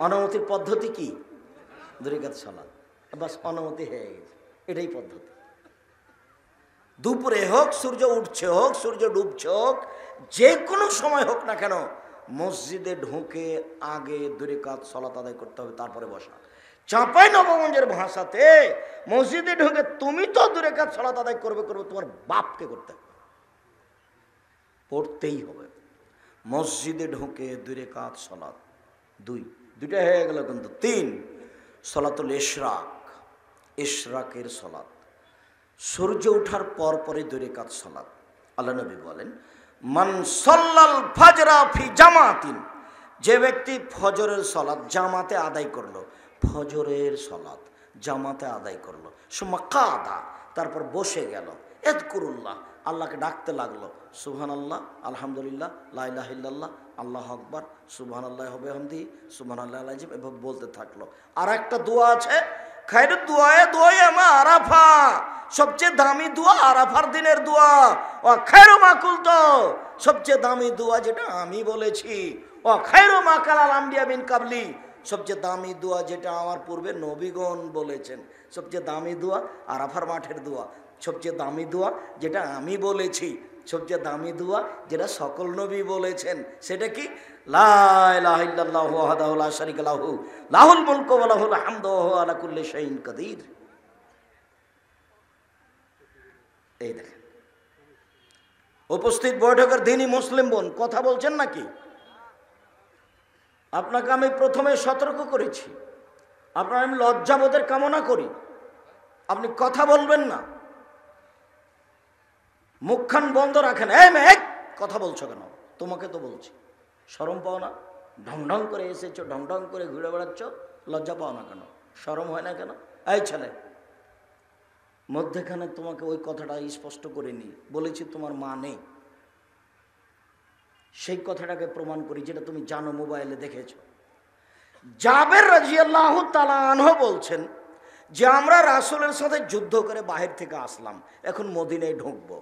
অনুমতির পদ্ধতি কি? 2 রাকাত সালাত, বাস অনুমতি হয়ে গেছে, এটাই পদ্ধতি। দুপুরে হোক, সূর্য উঠছে হোক, সূর্য ডুবছে হোক, যে কোনো সময় হোক না কেন, মসজিদে ঢুকে আগে 2 রাকাত সালাত আদায় করতে হবে, তারপরে বসা। চাঁপাই নবগঞ্জের ভাষাতে মসজিদে ঢুকে তুমি তো 2 রাকাত সালাত আদায় করবে, তোমার বাপকে করতে হবে, পড়তেই হবে। মসজিদে ঢুকে 2 রাকাত সালাত, দুইটা হয়ে গেল, কিন্তু 3 সালাতুল ইশরাক, ইশরাকের সালাত, সূর্য ওঠার পর পরে 2 রাকাত সালাত। আল্লাহ নবী বলেন, মান সাল্লাল ফাজরা ফি জামাতিন, যে ব্যক্তি ফজরের সালাত জামাতে আদায় করলো, ফজরের সালাত জামাতে আদায় করলো, সুম্মা কাদা, তারপর বসে গেল, ইয়াযকুরুল্লাহ, আল্লাহকে ডাকতে লাগলো, সুবহানাল্লাহ, আলহামদুলিল্লাহ, লা ইলাহা ইল্লাল্লাহ, আল্লাহু আকবার, সুবহানাল্লাহি ওয়া বিহামদিহি, সুবহানাল্লাহিল আযীম, এভাবে বলতে থাকলো। আর একটা দোয়া আছে, খায়রুদ দুআয়ে দুআয়ে আরাফা, সবচেয়ে দামি দোয়া আরাফার দিনের দোয়া, ও খায়রু মা কুলতু, সবচেয়ে দামি দোয়া যেটা আমি বলেছি, ও খায়রু মা কালাল আম্বিয়া মিন কাবলি, সবচেয়ে দামি দোয়া যেটা আমার পূর্বে নবীগণ বলেছেন। সবচেয়ে দামি দোয়া আরাফার মাঠের দোয়া, সবচেয়ে দামি দোয়া যেটা আমি বলেছি, সবচেয়ে দামি দোয়া যেটা সকল নবী বলেছেন, সেটা কি? লা ইলাহা ইল্লাল্লাহু ওয়াহদাহু লা শারীকা লাহু লাহুল মুলকু ওয়া লাহুল হামদু ওয়া হুয়া আলা কুল্লি শাইইন কাদির। এই দেখেন, উপস্থিত বৈঠকের দিনই মুসলিম বোন, কথা বলছেন নাকি? আপনাকে আমি প্রথমে সতর্ক করেছি, আপনার আমি লজ্জাবোধের কামনা করি, আপনি কথা বলবেন না, মুখখান বন্ধ রাখেন। এই মেয়ে, কথা বলছো কেন? তোমাকে তো বলছি, শরম পাও না? ঢং ঢং করে এসেছো, ঢং ঢং করে ঘুরে বেড়াচ্ছ, লজ্জা পাও না কেন? শরম হয় না কেন? এই ছেলে, মধ্যেখানে তোমাকে ওই কথাটা স্পষ্ট করে নি বলেছি, তোমার মা নেই, সেই কথাটাকে প্রমাণ করি যেটা তুমি জানো, মোবাইলে দেখেছো। জাবের রাদিয়াল্লাহু তাআলা আনহু বলছেন যে আমরা রাসূলের সাথে যুদ্ধ করে বাহির থেকে আসলাম, এখন মদিনায় ঢুকবো।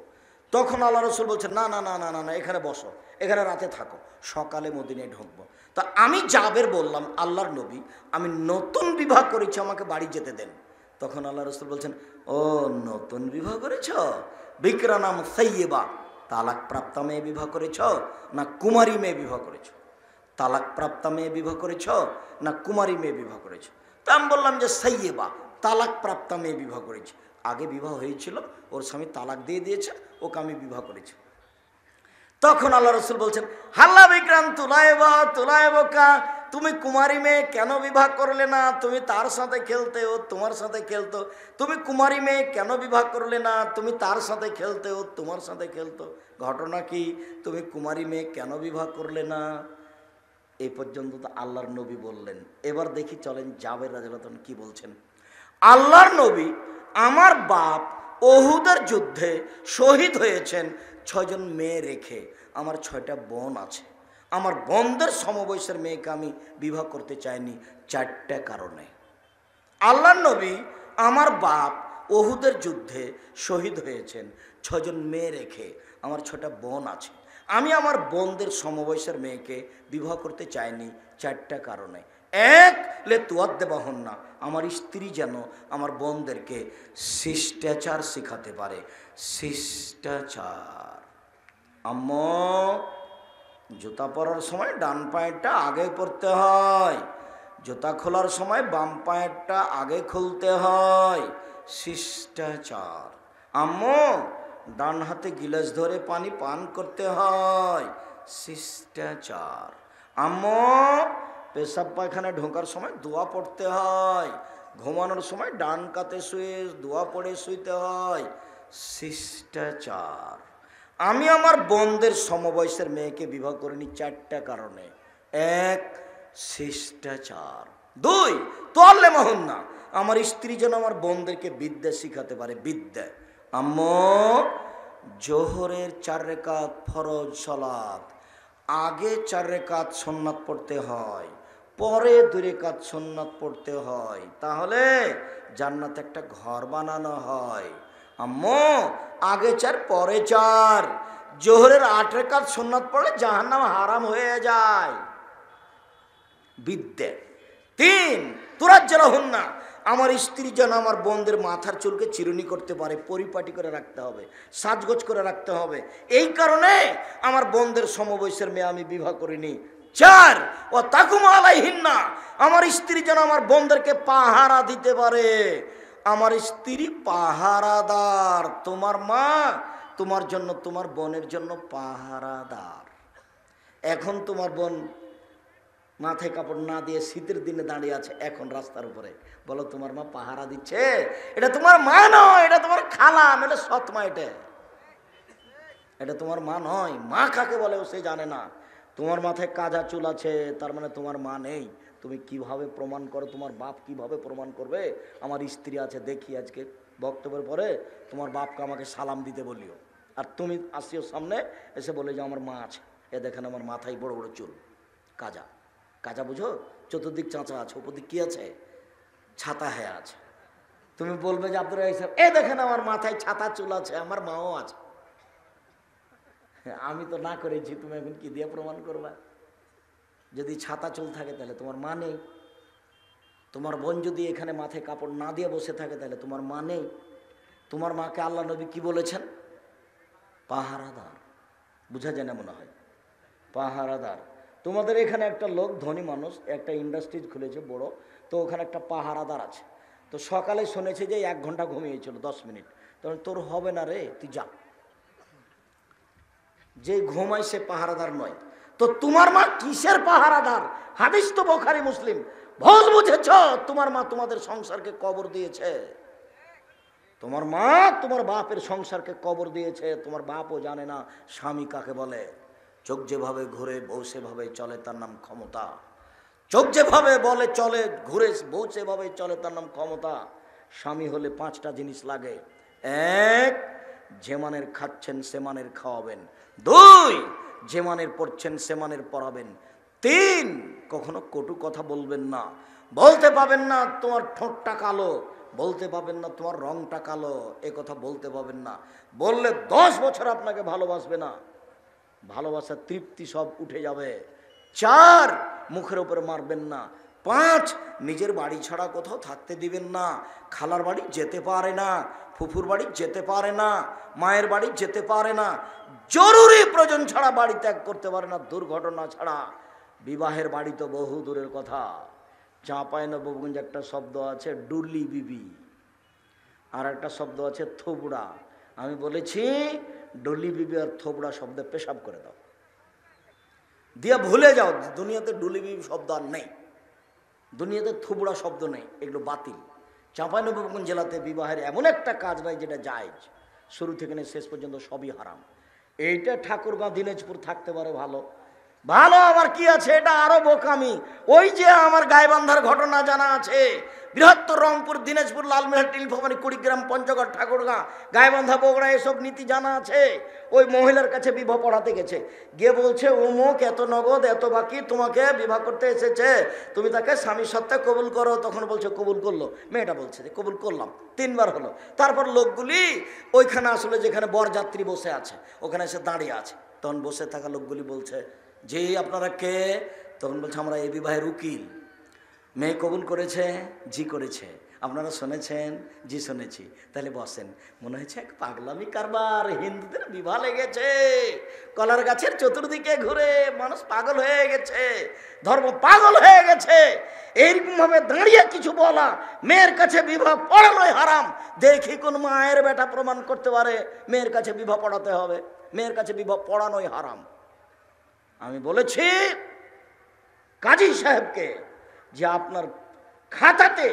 তখন আল্লাহ রাসূল বলছেন, না না না না না না, এখানে বসো, এখানে রাতে থাকো, সকালে মদিনায় ঢুকবো। তা আমি জাবের বললাম, আল্লাহর নবী, আমি নতুন বিবাহ করেছি, আমাকে বাড়ি যেতে দেন। তখন আল্লাহ রাসূল বলছেন, ও নতুন বিবাহ করেছ, বিকরা নাম সাইয়্যিবা, তালাক প্রাপ্তা মেয়ে বিবাহ করেছ না কুমারী মেয়ে বিবাহ করেছ? তালাক প্রাপ্তা মেয়ে বিবাহ করেছ না কুমারী মেয়ে বিবাহ করেছ? তা আমি বললাম যে সাইয়্যিবা, তালাক প্রাপ্তা মেয়ে বিবাহ করেছি, আগে বিবাহ হয়েছিল, ওর স্বামী তালাক দিয়ে দিয়েছে, ওকে আমি বিবাহ করেছি। তখন আল্লাহ রাসূল বলছেন, হাল্লা বিক্রাম তুলাইবা তুলাইবকা, তুমি কুমারী মেয়ে কেন বিবাহ করলে না? তুমি তার সাথে খেলতে, ও তোমার সাথে খেলতো। তুমি কুমারী মেয়ে কেন বিবাহ করলে না? তুমি তার সাথে খেলতে, ও তোমার সাথে খেলতো। ঘটনা কি? তুমি কুমারী মেয়ে কেন বিবাহ করলে না? এই পর্যন্ত তো আল্লাহর নবী বললেন। এবার দেখি চলেন জাবের রাদিয়াল্লাহু তাআলা কি বলছেন। আল্লাহর নবী, আমার বাপ উহুদের যুদ্ধে শহীদ হয়েছেন 6 জন মেয়ে রেখে, আমার 6টা বোন আছে, আমার বোনদের সমবয়সের মেয়েকে আমি বিবাহ করতে চাইনি 4টা কারণে। আল্লাহর নবী, আমার বাপ উহুদের যুদ্ধে শহীদ হয়েছেন 6 জন মেয়ে রেখে, আমার 6টা বোন আছে, আমি আমার বোনদের সমবয়সের মেয়েকে বিবাহ করতে চাইনি 4টা কারণে। এক, লে তুয়াদ্দেবাহন না, আমার স্ত্রী যেন আমার বোনদেরকে শিষ্টাচার শেখাতে পারে। শিষ্টাচার, আম্মু জুতা পরার সময় ডান পায়েরটা আগে পরতে হয়, জুতা খোলার সময় বাম পায়েরটা আগে খুলতে হয়, শিষ্টাচার। আম্মু ডান হাতে গিলাস ধরে পানি পান করতে হয়, শিষ্টাচার। আম্মু পেশাব পায়খানা ঢোকার সময় দোয়া পড়তে হয়, ঘুমানোর সময় ডান কাতে শুয়ে দোয়া পড়ে শুইতে হয়, শিষ্টাচার। আমি আমার বোনদের সমবয়সের মেয়েকে বিবাহ করিনি 4টা কারণে। এক, শিষ্টাচার। 2, তোয়াল্লে মাহুন না, আমার স্ত্রী যেন আমার বোনদেরকে বিদ্যা শিখাতে পারে, বিদ্যা। আম্মু জোহরের 4 রাকাত ফরজ সালাত, আগে 4 রাকাত সুন্নাত পড়তে হয়, পরে 2 রাকাত সুন্নাত পড়তে হয়, তাহলে জান্নাতে একটা ঘর বানানো হয়। আম্মু আগে 4 পরে 4, জোহরের 8 রাকাত সুন্নাত পড়লে জাহান্নাম হারাম হয়ে যায়। বিদ্যে 3 তুরাজ্জালাহুন্না, আমার স্ত্রী যেন আমার বোনদের মাথার চুলকে চিরুনি করতে পারে, পরিপাটি করে রাখতে হবে, সাজগোজ করে রাখতে হবে। এই কারণে আমার বোনদের সমবয়সের মেয়ে আমি বিবাহ করিনি। 4 ও তাকুম আলাইহিন্না, আমার স্ত্রী যেন আমার বোনদেরকে পাহারা দিতে পারে। আমার স্ত্রী পাহারাদার, তোমার মা তোমার জন্য, তোমার বোনের জন্য পাহারাদার। এখন তোমার বোন মাথায় কাপড় না দিয়ে শীতের দিনে দাঁড়িয়ে আছে এখন রাস্তার উপরে, বলো তোমার মা পাহারা দিচ্ছে? এটা তোমার মা নয়, এটা তোমার খালা, নাহলে সৎ মা। এটা তোমার মা নয়। মা কাকে বলে ও সে জানে না। তোমার মাথায় কাজা চুল আছে, তার মানে তোমার মা নেই। তুমি কিভাবে প্রমাণ করো? তোমার বাপ কিভাবে প্রমাণ করবে আমার স্ত্রী আছে? দেখি আজকে বক্তব্যের পরে তোমার বাপকে আমাকে সালাম দিতে বলিও, আর তুমি আসিও সামনে এসে বলে যে আমার মা আছে, এ দেখেন আমার মাথায় বড় বড় চুল, কাজা। কাজা বুঝো? চতুর্দিক চাঁচা আছে, উপর দিক কি আছে? ছাতা হয়ে আছে। তুমি বলবে যে আব্দুর রাজ্জাক সাহেব, এ দেখেন আমার মাথায় ছাতা চুল আছে, আমার মাও আছে। আমি তো না করেছি, তুমি এখন কি দিয়ে প্রমাণ করবা? যদি ছাতা চুল থাকে তাহলে তোমার মা নেই। তোমার বোন যদি এখানে মাথায় কাপড় না দিয়ে বসে থাকে তাহলে তোমার মা নেই। তোমার মাকে আল্লাহ নবী কি বলেছেন? পাহারাদার। বুঝা যায় না মনে হয়? পাহারাদার। তোমাদের এখানে একটা লোক ধনী মানুষ একটা ইন্ডাস্ট্রি খুলেছে বড়, তো ওখানে একটা পাহারাদার আছে। তো সকালে শুনেছে যে 1 ঘন্টা ঘুমিয়েছিল 10 মিনিট, তখন তোর হবে না রে, তুই যা। যে ঘুমায় সে পাহারাদার নয়। তো তোমার মা কিসের পাহারাদার? হাদিস তো বুখারী মুসলিম। ভুল বুঝেছ, তোমার মা তোমাদের সংসারকে কবর দিয়েছে। তোমার মা তোমার বাপের সংসারকে কবর দিয়েছে। তোমার বাপও জানে না স্বামী কাকে বলে। চোখ যেভাবে ঘুরে বউ সেভাবে চলে, তার নাম ক্ষমতা। চোখ যেভাবে বলে চলে ঘুরে বউ সেভাবে চলে, তার নাম ক্ষমতা। স্বামী হলে 5টা জিনিস লাগে। 1, যে মানের খাচ্ছেন সে মানের খাওয়াবেন। 2, যে মানের পড়ছেন সে মানের পড়াবেন। 3, কখনো কটু কথা বলবেন না। বলতে পাবেন না তোমার ঠোঁটটা কালো, বলতে পাবেন না তোমার রংটা কালো, এ কথা বলতে পাবেন না। বললে 10 বছর আপনাকে ভালোবাসবে না, ভালোবাসার তৃপ্তি সব উঠে যাবে। 4, মুখের উপরে মারবেন না। 5, নিজের বাড়ি ছাড়া কোথাও থাকতে দিবেন না। খালার বাড়ি যেতে পারে না, ফুফুর বাড়ি যেতে পারে না, মায়ের বাড়ি যেতে পারে না, জরুরি প্রয়োজন ছাড়া বাড়ি ত্যাগ করতে পারে না, দুর্ঘটনা ছাড়া। বিবাহের বাড়ি তো বহু দূরের কথা। চাঁপাইনবাবগঞ্জে একটা শব্দ আছে ডুলি বিবি, আর একটা শব্দ আছে থোবড়া। আমি বলেছি ডলি বিবি আর থোবড়া শব্দে পেশাব করে দাও, দিয়ে ভুলে যাও দুনিয়াতে ডুলি বিবি শব্দ আর নেই, দুনিয়াতে থোবড়া শব্দ নেই, এগুলো বাতিল। চাঁপাইনবাবগঞ্জ জেলাতে বিবাহের এমন একটা কাজ নাই যেটা জায়েজ, শুরু থেকে শেষ পর্যন্ত সবই হারাম। এইটা ঠাকুরগাঁও দিনাজপুর থাকতে পারে ভালো, ভালো আবার কি আছে, এটা আরো বোকামি। ওই যে আমার গাইবান্ধার ঘটনা জানা আছে, বৃহত্তর রংপুর, দিনাজপুর, লালমনিরহাট, নীলফামারী, কুড়িগ্রাম, পঞ্চগড়, ঠাকুরগাঁ, গাইবান্ধা, বগুড়া, এসব নীতি জানা আছে। ওই মহিলার কাছে বিবাহ পড়াতে গেছে, গিয়ে বলছে অমুক এত নগদ এত বাকি তোমাকে বিবাহ করতে এসেছে, তুমি তাকে স্বামী সত্ত্বে কবুল করো। তখন বলছে কবুল করলো, মেয়েটা বলছে যে কবুল করলাম। 3 বার হলো। তারপর লোকগুলি ওইখানে আসলে যেখানে বরযাত্রী বসে আছে ওখানে এসে দাঁড়িয়ে আছে, তখন বসে থাকা লোকগুলি বলছে যে আপনারা কে? তখন বলছে আমরা এই বিবাহের উকিল। মেয়ে কবুল করেছে? জি করেছে। আপনারা শুনেছেন? জি শুনেছি। তাহলে বসেন। মনে হয়েছে এক পাগলামি কারবার, হিন্দুদের বিবাহ লেগেছে, কলার গাছের চতুর্দিকে ঘুরে মানুষ পাগল হয়ে গেছে, ধর্ম পাগল হয়ে গেছে। এইরকম ভাবে দাঁড়িয়ে কিছু বলা, মেয়ের কাছে বিবাহ পড়ানোই হারাম। দেখি কোন মায়ের বেটা প্রমাণ করতে পারে মেয়ের কাছে বিবাহ পড়াতে হবে। মেয়ের কাছে বিবাহ পড়ানোই হারাম। আমি বলেছি কাজী সাহেবকে যে আপনার খাতাতে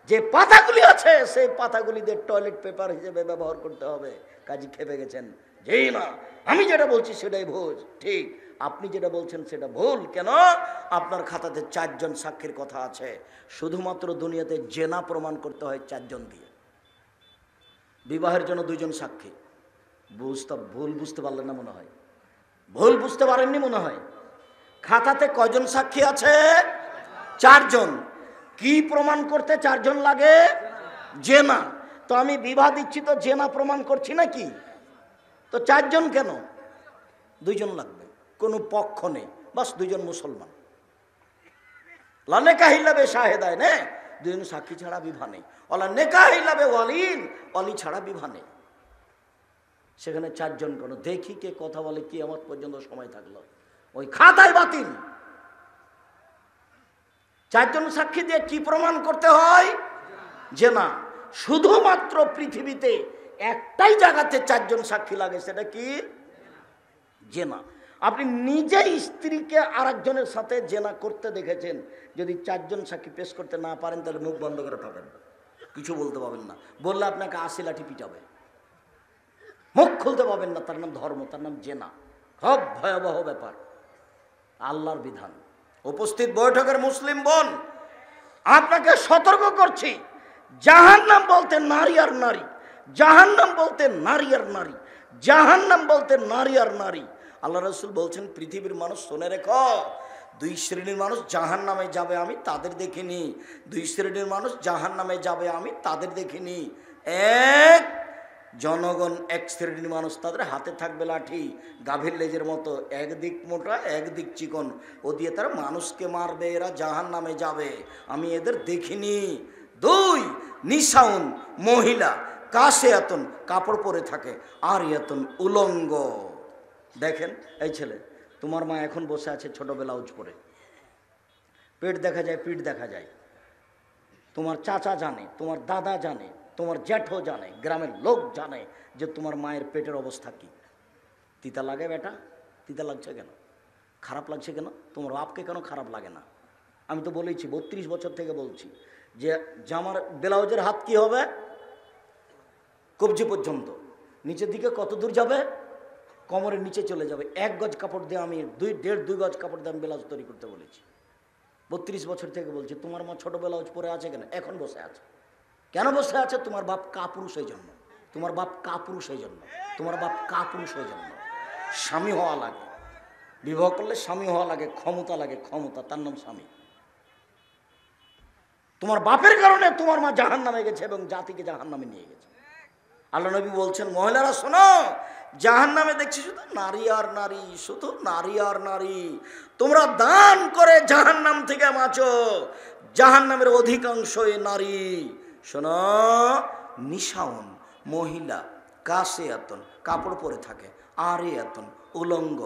যে পাতাগুলি আছে সেই পাতাগুলিতে টয়লেট পেপার হিসেবে ব্যবহার করতে হবে। কাজী খেপে গেছেন, যেই না আমি যেটা বলছি সেটাই ভুল। ঠিক, আপনি যেটা বলছেন সেটা ভুল। কেন? আপনার খাতাতে 4 জন সাক্ষীর কথা আছে। শুধুমাত্র দুনিয়াতে জেনা প্রমাণ করতে হয় 4 জন দিয়ে, বিবাহের জন্য 2 জন সাক্ষী। ভুল বুঝতে পারলেন না মনে হয়, ভুল বুঝতে পারেননি মনে হয়। খাতাতে কয়জন সাক্ষী আছে? চারজন। কি প্রমাণ করতে চারজন লাগে? জেনা। তো আমি বিবাহ দিচ্ছি তো জেনা প্রমাণ করছি নাকি? তো চারজন কেন? দুইজন লাগবে, কোনো পক্ষ নেই, বাস দুইজন মুসলমান। লা নেকাহ ইল্লা বে শাহেদায় নে, দুজন সাক্ষী ছাড়া বিবাহ নেই। ওলা নেকাহ ইল্লা বে ওয়ালিন, ওয়ালি ছাড়া বিবাহ নেই। সেখানে চারজন কেন? দেখি কে কথা বলে, কিয়ামত পর্যন্ত সময় থাকলো, ওই খাতায় বাতিল। চারজন সাক্ষী দিয়ে কি প্রমাণ করতে হয়? যে না, শুধুমাত্র পৃথিবীতে একটাই জায়গাতে চারজন সাক্ষী লাগে, সেটা কি? জেনা। আপনি নিজেই স্ত্রীকে আরেকজনের সাথে জেনা করতে দেখেছেন, যদি চারজন সাক্ষী পেশ করতে না পারেন তাহলে মুখ বন্ধ করে থাকেন, কিছু বলতে পাবেন না। বললে আপনাকে ৮০ লাঠি পিটাবে, মুখ খুলতে পাবেন না। তার নাম ধর্ম, তার নাম জেনা। খুব ভয়াবহ ব্যাপার, আল্লাহর বিধান। উপস্থিত বৈঠকের মুসলিম বোন, আপনাকে সতর্ক করছি, জাহান্নাম বলতে নারী আর নারী, জাহান্নাম বলতে নারী আর নারী, জাহান্নাম বলতে নারী আর নারী। আল্লাহ রাসূল বলছেন, পৃথিবীর মানুষ শুনে রেখো, দুই শ্রেণীর মানুষ জাহান্নামে যাবে আমি তাদের দেখিনি। দুই শ্রেণীর মানুষ জাহান্নামে যাবে আমি তাদের দেখিনি। এক, জনগণ এক শ্রেণীর মানুষ, তাদের হাতে থাকবে লাঠি, গাভীর লেজের মতো, একদিক মোটা একদিক চিকন, ও দিয়ে তারা মানুষকে মারবে, এরা জাহান্নামে যাবে, আমি এদের দেখিনি। দুই, নিসাউন, মহিলা, কাসিয়াতুন, কাপড় পরে থাকে, আরিয়াতুন, উলঙ্গ। দেখেন এই ছেলে, তোমার মা এখন বসে আছে ছোট ব্লাউজ পরে, পেট দেখা যায়, পিঠ দেখা যায়। তোমার চাচা জানে, তোমার দাদা জানে, তোমার জ্যাঠো জানে, গ্রামের লোক জানে যে তোমার মায়ের পেটের অবস্থা কি। তিতা লাগে বেটা? তিতা লাগছে কেন? খারাপ লাগছে কেন? তোমার বাপকে কেন খারাপ লাগে না? আমি তো বলেছি, ৩২ বছর থেকে বলছি যে জামার ব্লাউজের হাত কি হবে? কবজি পর্যন্ত। নিচের দিকে কত দূর যাবে? কোমরের নিচে চলে যাবে। ১ গজ কাপড় দিয়ে আমি ২ গজ কাপড় দিয়ে আমি ব্লাউজ তৈরি করতে বলেছি। ৩২ বছর থেকে বলছি। তোমার মা ছোট ব্লাউজ পরে আছে কেন? এখন বসে আছে কেন? বসে আছে তোমার বাপ কাপুরুষ এই জন্য, তোমার বাপ কাপুরুষ এই জন্য, তোমার বাপ কাপুরুষ এই জন্য। স্বামী হওয়া লাগে, বিবাহ করলে স্বামী হওয়া লাগে, ক্ষমতা লাগে, ক্ষমতা, তার নাম স্বামী। তোমার বাপের কারণে তোমার মা জাহান্নামে গেছে এবং জাতিকে জাহান্নামে নিয়ে গেছে। আল্লাহ নবী বলছেন, মহিলারা শোনো, জাহান্নামে দেখছি শুধু নারী আর নারী, শুধু নারী আর নারী। তোমরা দান করে জাহান্নাম থেকে বাঁচো, জাহান্নামের অধিকাংশই নারী। শোনো, নিসাউন, মহিলা, কাসিয়াতুন, কাপড় পরে থাকে, আরিয়াতুন, উলঙ্গ,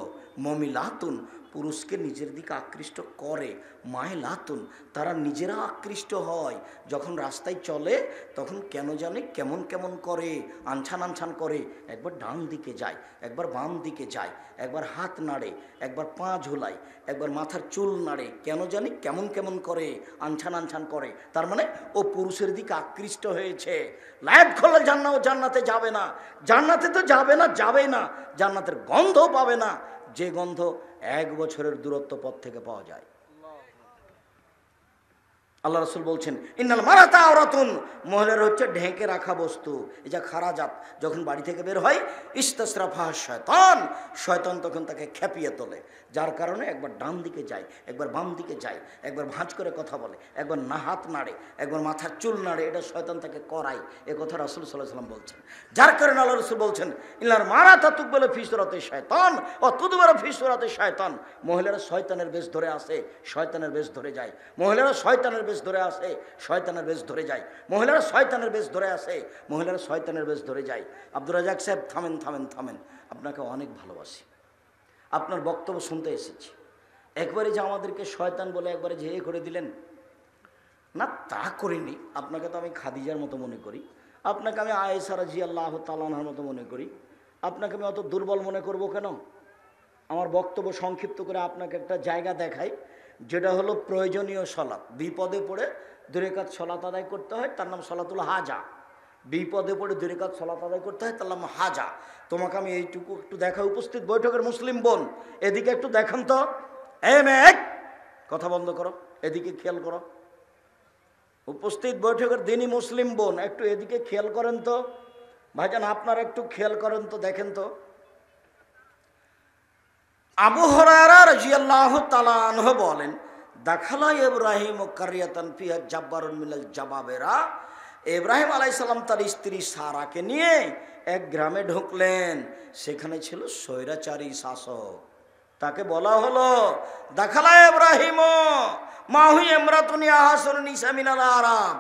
মমিলাতুন, পুরুষকে নিজের দিকে আকৃষ্ট করে, মাইলাতুন, তারা নিজেরা আকৃষ্ট হয়। যখন রাস্তায় চলে তখন কেন জানে কেমন কেমন করে, আনছান আনছান করে, একবার ডান দিকে যায়, একবার বাম দিকে যায়, একবার হাত নাড়ে, একবার পা ঝোলায়, একবার মাথার চুল নাড়ে, কেন জানি কেমন কেমন করে, আনছান আনছান করে। তার মানে ও পুরুষের দিকে আকৃষ্ট হয়েছে। লাইট খোলা ও জান্নাতে যাবে না, জান্নাতে তো যাবে না, যাবেই না, জান্নাতের গন্ধ পাবে না, যে গন্ধ 1 বছরের দূরত্ব পথ থেকে পাওয়া যায়। আল্লাহ রাসূল বলছেন, ইন্নাল মারাতা আওরাতুন, মহিলার হচ্ছে ঢেকে রাখা বস্তু। এই যা খারাজাত, যখন বাড়ি থেকে বের হয়, ইস্তাসরাফা শয়তান, শয়তান তখন তাকে খেপিয়ে তোলে, যার কারণে একবার ডান দিকে যায়, একবার বাম দিকে যায়, একবার ভাঁজ করে কথা বলে, একবার না হাত নাড়ে, একবার মাথার চুল নাড়ে, এটা শয়তান তাকে করায়। এ কথা রাসূল সাল্লাল্লাহু আলাইহি ওয়াসাল্লাম বলছেন। যার কারণে আল্লাহ রাসূল বলছেন, ইন্নাল মারাতা তুকবালু ফি সূরাতি শয়তান ও তুদবারু ফি সূরাতি শয়তান। মহিলারা শয়তানের বেশ ধরে আসে, শয়তানের বেশ ধরে যায়। মহিলারা শয়তানের বেশ ধরে আসে, শয়তানের বেশ ধরে যায়। মহিলারা শয়তানের বেশ ধরে আসে, মহিলারা শয়তানের বেশ ধরে যায়। আব্দুর রাজ্জাক সাহেব, থামেন থামেন থামেন, আপনাকে অনেক ভালোবাসি, আপনার বক্তব্য শুনতে এসেছি। একবারে যে আমাদেরকে শয়তান বলে একবারে যে করে দিলেন না, তা করিনি। আপনাকে তো আমি খাদিজার মতো মনে করি, আপনাকে আমি আয়েশা রাদিয়াল্লাহু তাআলা আনহার মতো মনে করি। আপনাকে আমি অত দুর্বল মনে করব কেন? আমার বক্তব্য সংক্ষিপ্ত করে আপনাকে একটা জায়গা দেখাই, যেটা হলো প্রয়োজনীয় সলাৎ। বিপদে পড়ে 2 রাকাত সলাৎ আদায় করতে হয়, তার নাম সলাতুল হাজা। বিপদে পড়ে 2 রাকাত সলাৎ আদায় করতে হয়, তার নাম হাজা। তোমাকে আমি এইটুকু একটু দেখা। উপস্থিত বৈঠকের মুসলিম বোন, এদিকে একটু দেখান তো। মেঘ, কথা বন্ধ করো, এদিকে খেয়াল করো। উপস্থিত বৈঠকের দিনই মুসলিম বোন, একটু এদিকে খেয়াল করেন তো। ভাইজান আপনারা একটু খেয়াল করেন তো, দেখেন তো। আবু হুরায়রা রাদিয়াল্লাহু তাআলা আনহু বলেন, দাখালা ইব্রাহিম ও কারিয়াতান ফিহা জাব্বারুন মিনাল জাবাবেরা, ইব্রাহিম আলাইহিস সালাম তার স্ত্রী সারাকে নিয়ে এক গ্রামে ঢুকলেন। সেখানে ছিল স্বৈরাচারী শাসক। তাকে বলা হলো দাখালা ইব্রাহিম মাহি ইমরাতুন ইয়াহাসুন নিসা মিনাল আরাম।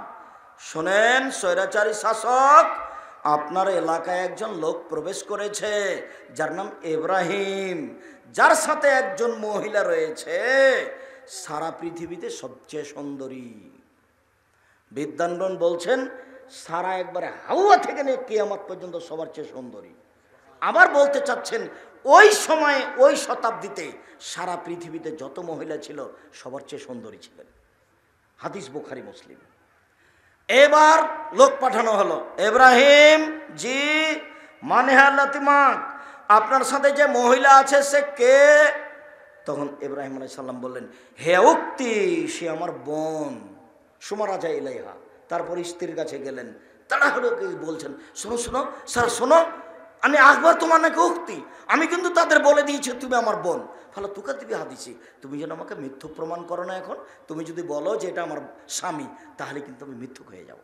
শোনেন স্বৈরাচারী শাসক, আপনার এলাকায় একজন লোক প্রবেশ করেছে যার নাম ইব্রাহিম, যার সাথে একজন মহিলা রয়েছে সারা পৃথিবীতে সবচেয়ে সুন্দরী। বিদ্যানগণ বলছেন সারা একবারে হাওয়া থেকে নিয়ে কিয়ামত পর্যন্ত সবার চেয়ে সুন্দরী। আবার বলতে চাচ্ছেন ওই সময়ে ওই শতাব্দীতে সারা পৃথিবীতে যত মহিলা ছিল সবার চেয়ে সুন্দরী ছিলেন। হাদিস বুখারী মুসলিম। এবার লোক পাঠানো হলো, ইব্রাহিম জি মানে হালাতিমাক, আপনার সাথে যে মহিলা আছে সে কে? তখন ইব্রাহিম আলাইহিস সালাম বললেন, হে উক্তি, সে আমার বোন। সুমারাজা ইলাইহা। তারপর স্ত্রীর কাছে গেলেন, তাড়াহুড়ো করে বলছেন, শোনো শোনো স্যার শোনো, আমি আকবর তোমার নাকি উক্তি, আমি কিন্তু তাদের বলে দিয়েছি তুমি আমার বোন। ফলে তুকা দিবি হাদিসি, তুমি যেন আমাকে মিথ্যুক প্রমাণ করো না। এখন তুমি যদি বলো যে এটা আমার স্বামী, তাহলে কিন্তু আমি মিথ্যুক হয়ে যাব।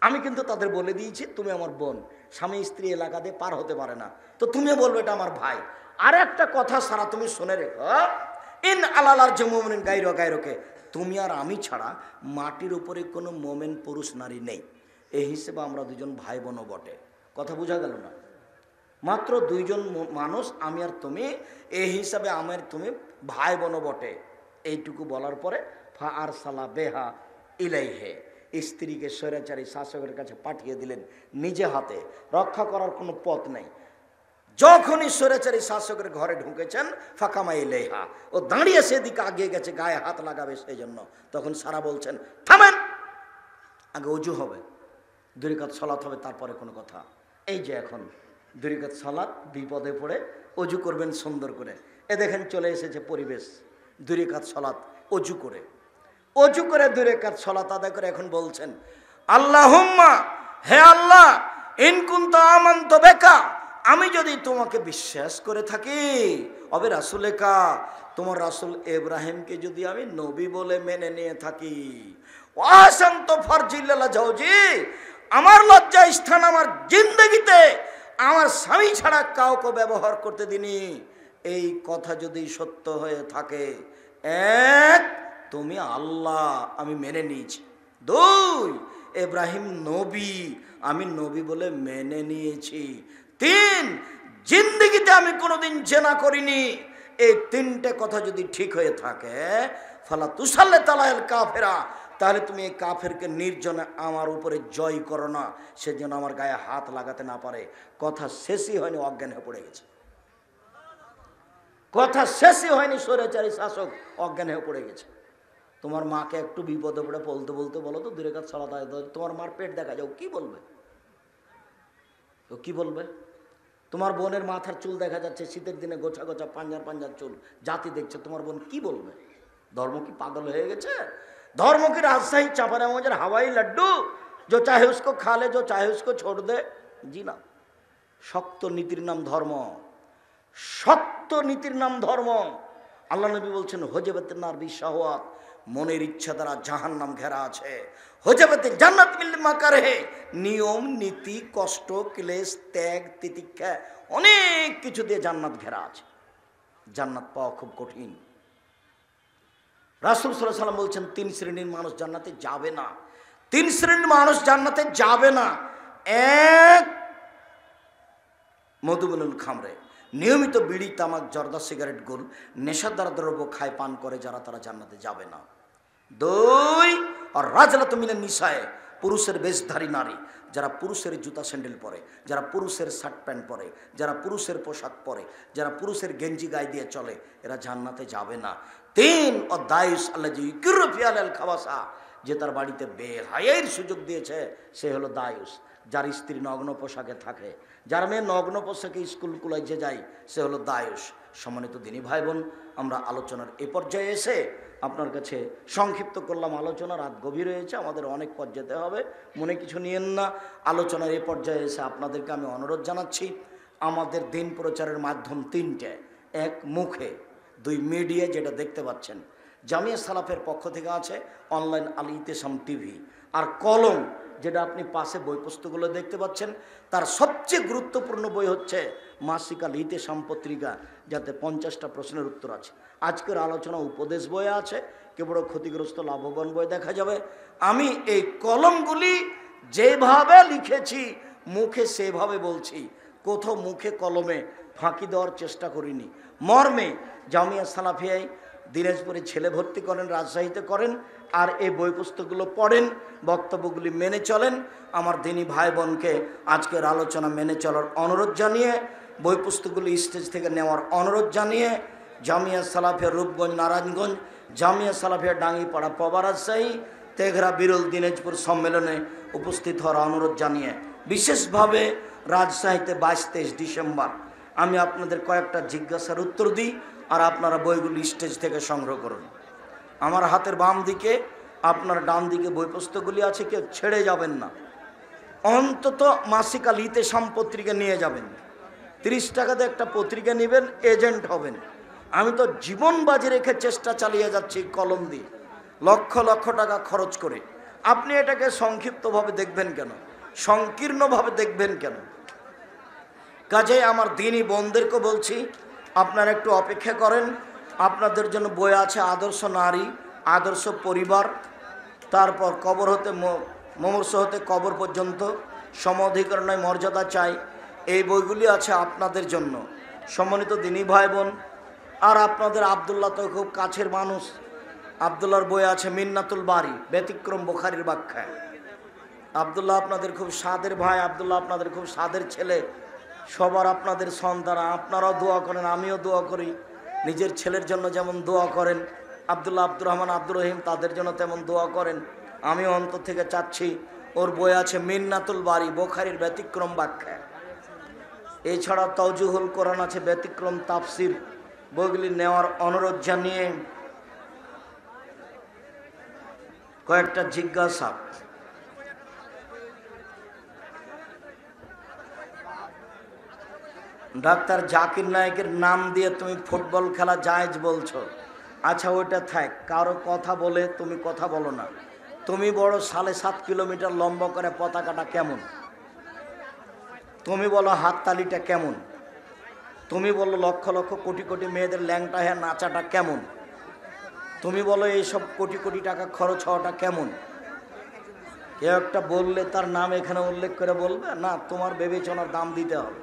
আমি কিন্তু তাদের বলে দিয়েছি তুমি আমার বোন, স্বামী স্ত্রী এলাকা দিয়ে পার হতে পারে না, তো তুমিও বলবে এটা আমার ভাই। আর একটা কথা সারা তুমি শুনে রেখো, ইন আলালার যে মোমেন গাইরো গাইরোকে, তুমি আর আমি ছাড়া মাটির উপরে কোনো মোমেন পুরুষ নারী নেই। এই হিসেবে আমরা দুজন ভাই বোনও বটে। কথা বোঝা গেল না? মাত্র দুইজন মানুষ, আমি আর তুমি, এই হিসাবে আমার তুমি ভাই বোনও বটে। এইটুকু বলার পরে ফা আরসালা বেহা ইলাইহে, স্ত্রীকে স্বৈরাচারী শাসকের কাছে পাঠিয়ে দিলেন নিজে হাতে। রক্ষা করার কোনো পথ নেই। যখনই স্বৈরাচারী শাসকের ঘরে ঢুকেছেন ফাকামা ইলাইহা, ও দাঁড়িয়ে সেদিকে আগিয়ে গেছে গায়ে হাত লাগাবে সেই জন্য। তখন সারা বলছেন থামেন, আগে অজু হবে, 2 রাকাত সালাত হবে, তারপরে কোনো কথা। এই যে এখন 2 রাকাত সালাত, বিপদে পড়ে অজু করবেন সুন্দর করে। এ দেখেন চলে এসেছে পরিবেশ, 2 রাকাত সালাত অজু করে 2 রাকাত সালাত আদায় করে এখন বলছেন আল্লাহুম্মা, হে আল্লাহ, ইন কুনতু আমানতু বিকা, আমি যদি তোমাকে বিশ্বাস করে থাকি, অবে রাসূলেকা, তোমার রাসূল ইব্রাহিমকে যদি আমি নবী বলে মেনে নিয়ে থাকি, ওয়াসান্ত ফারজিল্লাহ জাওজি, আমার লজ্জা স্থান আমার জিন্দগিতে আমার স্বামী ছাড়া কাউকে ব্যবহার করতে দিনি, এই কথা যদি সত্য হয়ে থাকে, 1 তুমি আল্লাহ, আমি মেনে নিয়েছি। 2 ইব্রাহিম নবী, আমি নবী বলে মেনে নিয়েছি। 3 জিন্দগিতে আমি কোনোদিন জেনা করিনি। এই 3টে কথা যদি ঠিক হয়ে থাকে, ফালা তুসাল্লে তালাল কাফেরা, তাহলে তুমি এই কাফেরকে নির্জনে আমার উপরে জয় করো না, সেজন্য আমার গায়ে হাত লাগাতে না পারে। কথা শেষই হয়নি, অজ্ঞান হয়ে পড়ে গেছে। কথা শেষই হয়নি, স্বৈরাচারী শাসক অজ্ঞান হয়ে পড়ে গেছে। তোমার মাকে একটু বিপদে পড়ে বলতে বলতে বলো তো 2 রাকাত সালাত আদায়, তোমার মার পেট দেখা যাও, কি বলবে? ও কি বলবে? তোমার বোনের মাথার চুল দেখা যাচ্ছে, শীতের দিনে গোছা গোছা পাঞ্জার পাঞ্জার চুল, জাতি দেখছে, তোমার বোন কি বলবে? ধর্ম কি পাগল হয়ে গেছে? धर्म की राजशाही चापा मौजर हवाई लड्डू, जो चाहे उसको खा ले, जो चाहे उसको छोड़ दे। जी ना, शक्त नीतिर नाम धर्म, शक्त नीतिर नाम धर्म। আল্লাহ নবী বলছেন হজেবাতে নার বিশাওয়াত, মনের ইচ্ছা দ্বারা জাহান্নাম ঘেরা আছে। হজেবাতে জান্নাত মিল মাকারে, নিয়ম নীতি কষ্ট ক্লেশ ত্যাগ তিতিক্ষা অনেক কিছু দিয়ে জান্নাত ঘেরা আছে। জান্নাত পাওয়া খুব কঠিন। রাসূল সাল্লাল্লাহু আলাইহি ওয়াসাল্লাম বলছেন 3 শ্রেণীর মানুষ জান্নাতে যাবে না। 3 শ্রেণীর মানুষ জান্নাতে যাবে না। 1 মধুবনুল খামরে, নিয়মিত বিড়ি তামাক জর্দা সিগারেট গোল নেশাদার দ্রব্য খায় পান করে যারা, তারা জান্নাতে যাবে না। 2 আর রাজলাতু মিনান নিসায়ে, পুরুষের বেশধারী নারী, যারা পুরুষের জুতা স্যান্ডেল পরে, যারা পুরুষের শার্ট প্যান্ট পরে, যারা পুরুষের পোশাক পরে, যারা পুরুষের গেঞ্জি গায়ে দিয়ে চলে, এরা জান্নাতে যাবে না। 3 ও দায়ুস আল্লাযী ইউকিরু ফি আল খাবাসা, যে তার বাড়িতে বেহায়ার সুযোগ দিয়েছে সে হলো দায়ুস, যার স্ত্রী নগ্ন পোশাকে থাকে, যার মেয়ে নগ্ন পোশাকে স্কুল কলেজে যায়, সে হলো দায়ুস। সম্মানিত দিনী ভাই বোন, আমরা আলোচনার এ পর্যায়ে এসে আপনার কাছে সংক্ষিপ্ত করলাম আলোচনা। রাত গভীর হয়েছে, আমাদের অনেক পথ যেতে হবে, মনে কিছু নিয়েন না। আলোচনার এ পর্যায়ে এসে আপনাদেরকে আমি অনুরোধ জানাচ্ছি, আমাদের দিন প্রচারের মাধ্যম 3টে, 1 মুখে, 2 মিডিয়া যেটা দেখতে পাচ্ছেন, জামিয়া সালাফের পক্ষ থেকে আছে অনলাইন আল ইতিসাম টিভি। আর কলম, যেটা আপনি পাশে বই পুস্তকগুলো দেখতে পাচ্ছেন, তার সবচেয়ে গুরুত্বপূর্ণ বই হচ্ছে মাসিক আল ইতিসাম পত্রিকা, যাতে 50টা প্রশ্নের উত্তর আছে। আজকের আলোচনা উপদেশ বইয়ে আছে, কে বড় ক্ষতিগ্রস্ত লাভবান বই দেখা যাবে। আমি এই কলমগুলি যেভাবে লিখেছি মুখে সেভাবে বলছি, কোথাও মুখে কলমে ফাঁকি দেওয়ার চেষ্টা করিনি। মর্মে জামিয়া সালাফিয়ায় দিনাজপুরে ছেলে ভর্তি করেন, রাজশাহীতে করেন, আর এই বই পুস্তকগুলো পড়েন, বক্তব্যগুলি মেনে চলেন। আমার দিনী ভাই বোনকে আজকের আলোচনা মেনে চলার অনুরোধ জানিয়ে, বই পুস্তকগুলি স্টেজ থেকে নেওয়ার অনুরোধ জানিয়ে, জামিয়া সালাফিয়া রূপগঞ্জ নারায়ণগঞ্জ, জামিয়া সালাফিয়া ডাঙ্গিপাড়া পবা রাজশাহী, তেঘরা বিরল দিনাজপুর সম্মেলনে উপস্থিত হওয়ার অনুরোধ জানিয়ে, বিশেষভাবে রাজশাহীতে 22-23 ডিসেম্বর আমি আপনাদের কয়েকটা জিজ্ঞাসার উত্তর দিই, আর আপনারা বইগুলি স্টেজ থেকে সংগ্রহ করুন। আমার হাতের বাম দিকে, আপনার ডান দিকে বই পুস্তকগুলি আছে, কেউ ছেড়ে যাবেন না। অন্তত মাসিক আল ইতিসাম পত্রিকা নিয়ে যাবেন। 30 টাকাতে একটা পত্রিকা নেবেন, এজেন্ট হবেন। আমি তো জীবন বাজি রেখে চেষ্টা চালিয়ে যাচ্ছি কলম দিয়ে, লক্ষ লক্ষ টাকা খরচ করে। আপনি এটাকে সংক্ষিপ্তভাবে দেখবেন কেন, সংকীর্ণভাবে দেখবেন কেন? কাজে আমার দিনী বোনদেরকে বলছি, আপনারা একটু অপেক্ষা করেন। আপনাদের জন্য বই আছে আদর্শ নারী, আদর্শ পরিবার, তারপর কবর হতে মুমূর্ষ হতে কবর পর্যন্ত, সম অধিকার নয় মর্যাদা চাই, এই বইগুলি আছে আপনাদের জন্য। সম্মানিত দিনী ভাই বোন, আর আপনাদের আবদুল্লাহ তো খুব কাছের মানুষ, আবদুল্লাহর বই আছে মিন্নাতুল বারি, ব্যতিক্রম বুখারীর ব্যাখ্যা। আবদুল্লাহ আপনাদের খুব সাদের ভাই, আবদুল্লাহ আপনাদের খুব সাদের ছেলে, সবার আপনাদের সন্তান। আপনারাও দোয়া করেন, আমিও দোয়া করি। নিজের ছেলের জন্য যেমন দোয়া করেন, আবদুল্লাহ, আব্দুর রহমান, আব্দুর রহিম, তাদের জন্য তেমন দোয়া করেন। আমি অন্তর থেকে চাচ্ছি, ওর বই আছে মিন্নাতুল বারি, বুখারীর ব্যতিক্রম ব্যাখ্যা। এছাড়া তাওজুহুল কোরআন আছে, ব্যতিক্রম তাফসির, বইগুলি নেওয়ার অনুরোধ জানিয়ে কয়েকটা জিজ্ঞাসা। ডাক্তার জাকির নায়েকের নাম দিয়ে তুমি ফুটবল খেলা জায়েজ বলছো। আচ্ছা, ওইটা থাক, কারো কথা বলে তুমি কথা বলো না। তুমি বড় 7.5 কিলোমিটার লম্বা করে পতাকাটা কেমন? তুমি বলো হাততালিটা কেমন? তুমি বলো লক্ষ লক্ষ কোটি কোটি মেয়েদের ল্যাংটা হয়ে নাচাটা কেমন? তুমি বলো এইসব কোটি কোটি টাকা খরচ হওয়াটা কেমন? কেউ একটা বললে তার নাম এখানে উল্লেখ করে বলবে না, তোমার বিবেচনার দাম দিতে হবে।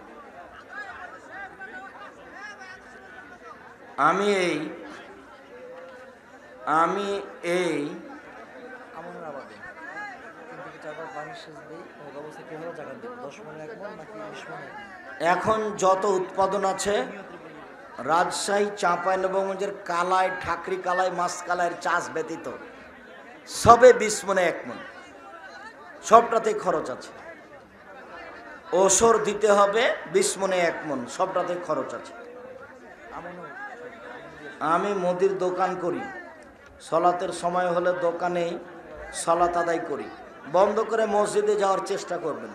আমি এই এখন যত উৎপাদন আছে রাজশাহী, চাঁপাইনবাবগঞ্জের কালায়, ঠাকরি কালায়, মাছ কালায়ের চাষ ব্যতীত সবে 20 মনে 1 মন, সবটাতে খরচ আছে। ওসর দিতে হবে 20 মনে 1 মন, সবটাতে খরচ আছে। আমি মুদির দোকান করি, সলাতের সময় হলে দোকানেই সলাত আদায় করি। বন্ধ করে মসজিদে যাওয়ার চেষ্টা করবেন।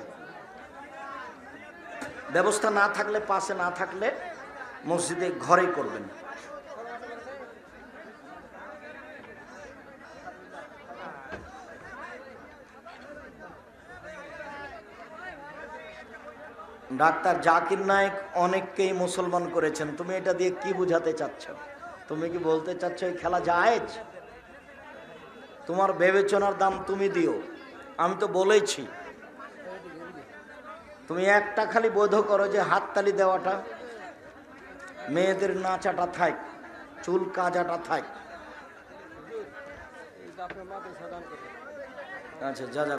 ব্যবস্থা না থাকলে, পাশে না থাকলে মসজিদে ঘরেই করবেন। ডাক্তার জাকির নায়েক অনেককেই মুসলমান করেছেন, তুমি এটা দিয়ে কি বুঝাতে চাচ্ছ? তুমি কি বলতে চাচ্ছ এই খেলা জায়েজ? তোমার বিবেচনার দাম তুমি দিও, আমি তো বলেছি। তুমি একটা খালি বোধ করো যে হাততালি দেওয়াটা, মেয়েদের নাচাটা থাক, চুল কাজাটা থাক। আচ্ছা, যা যা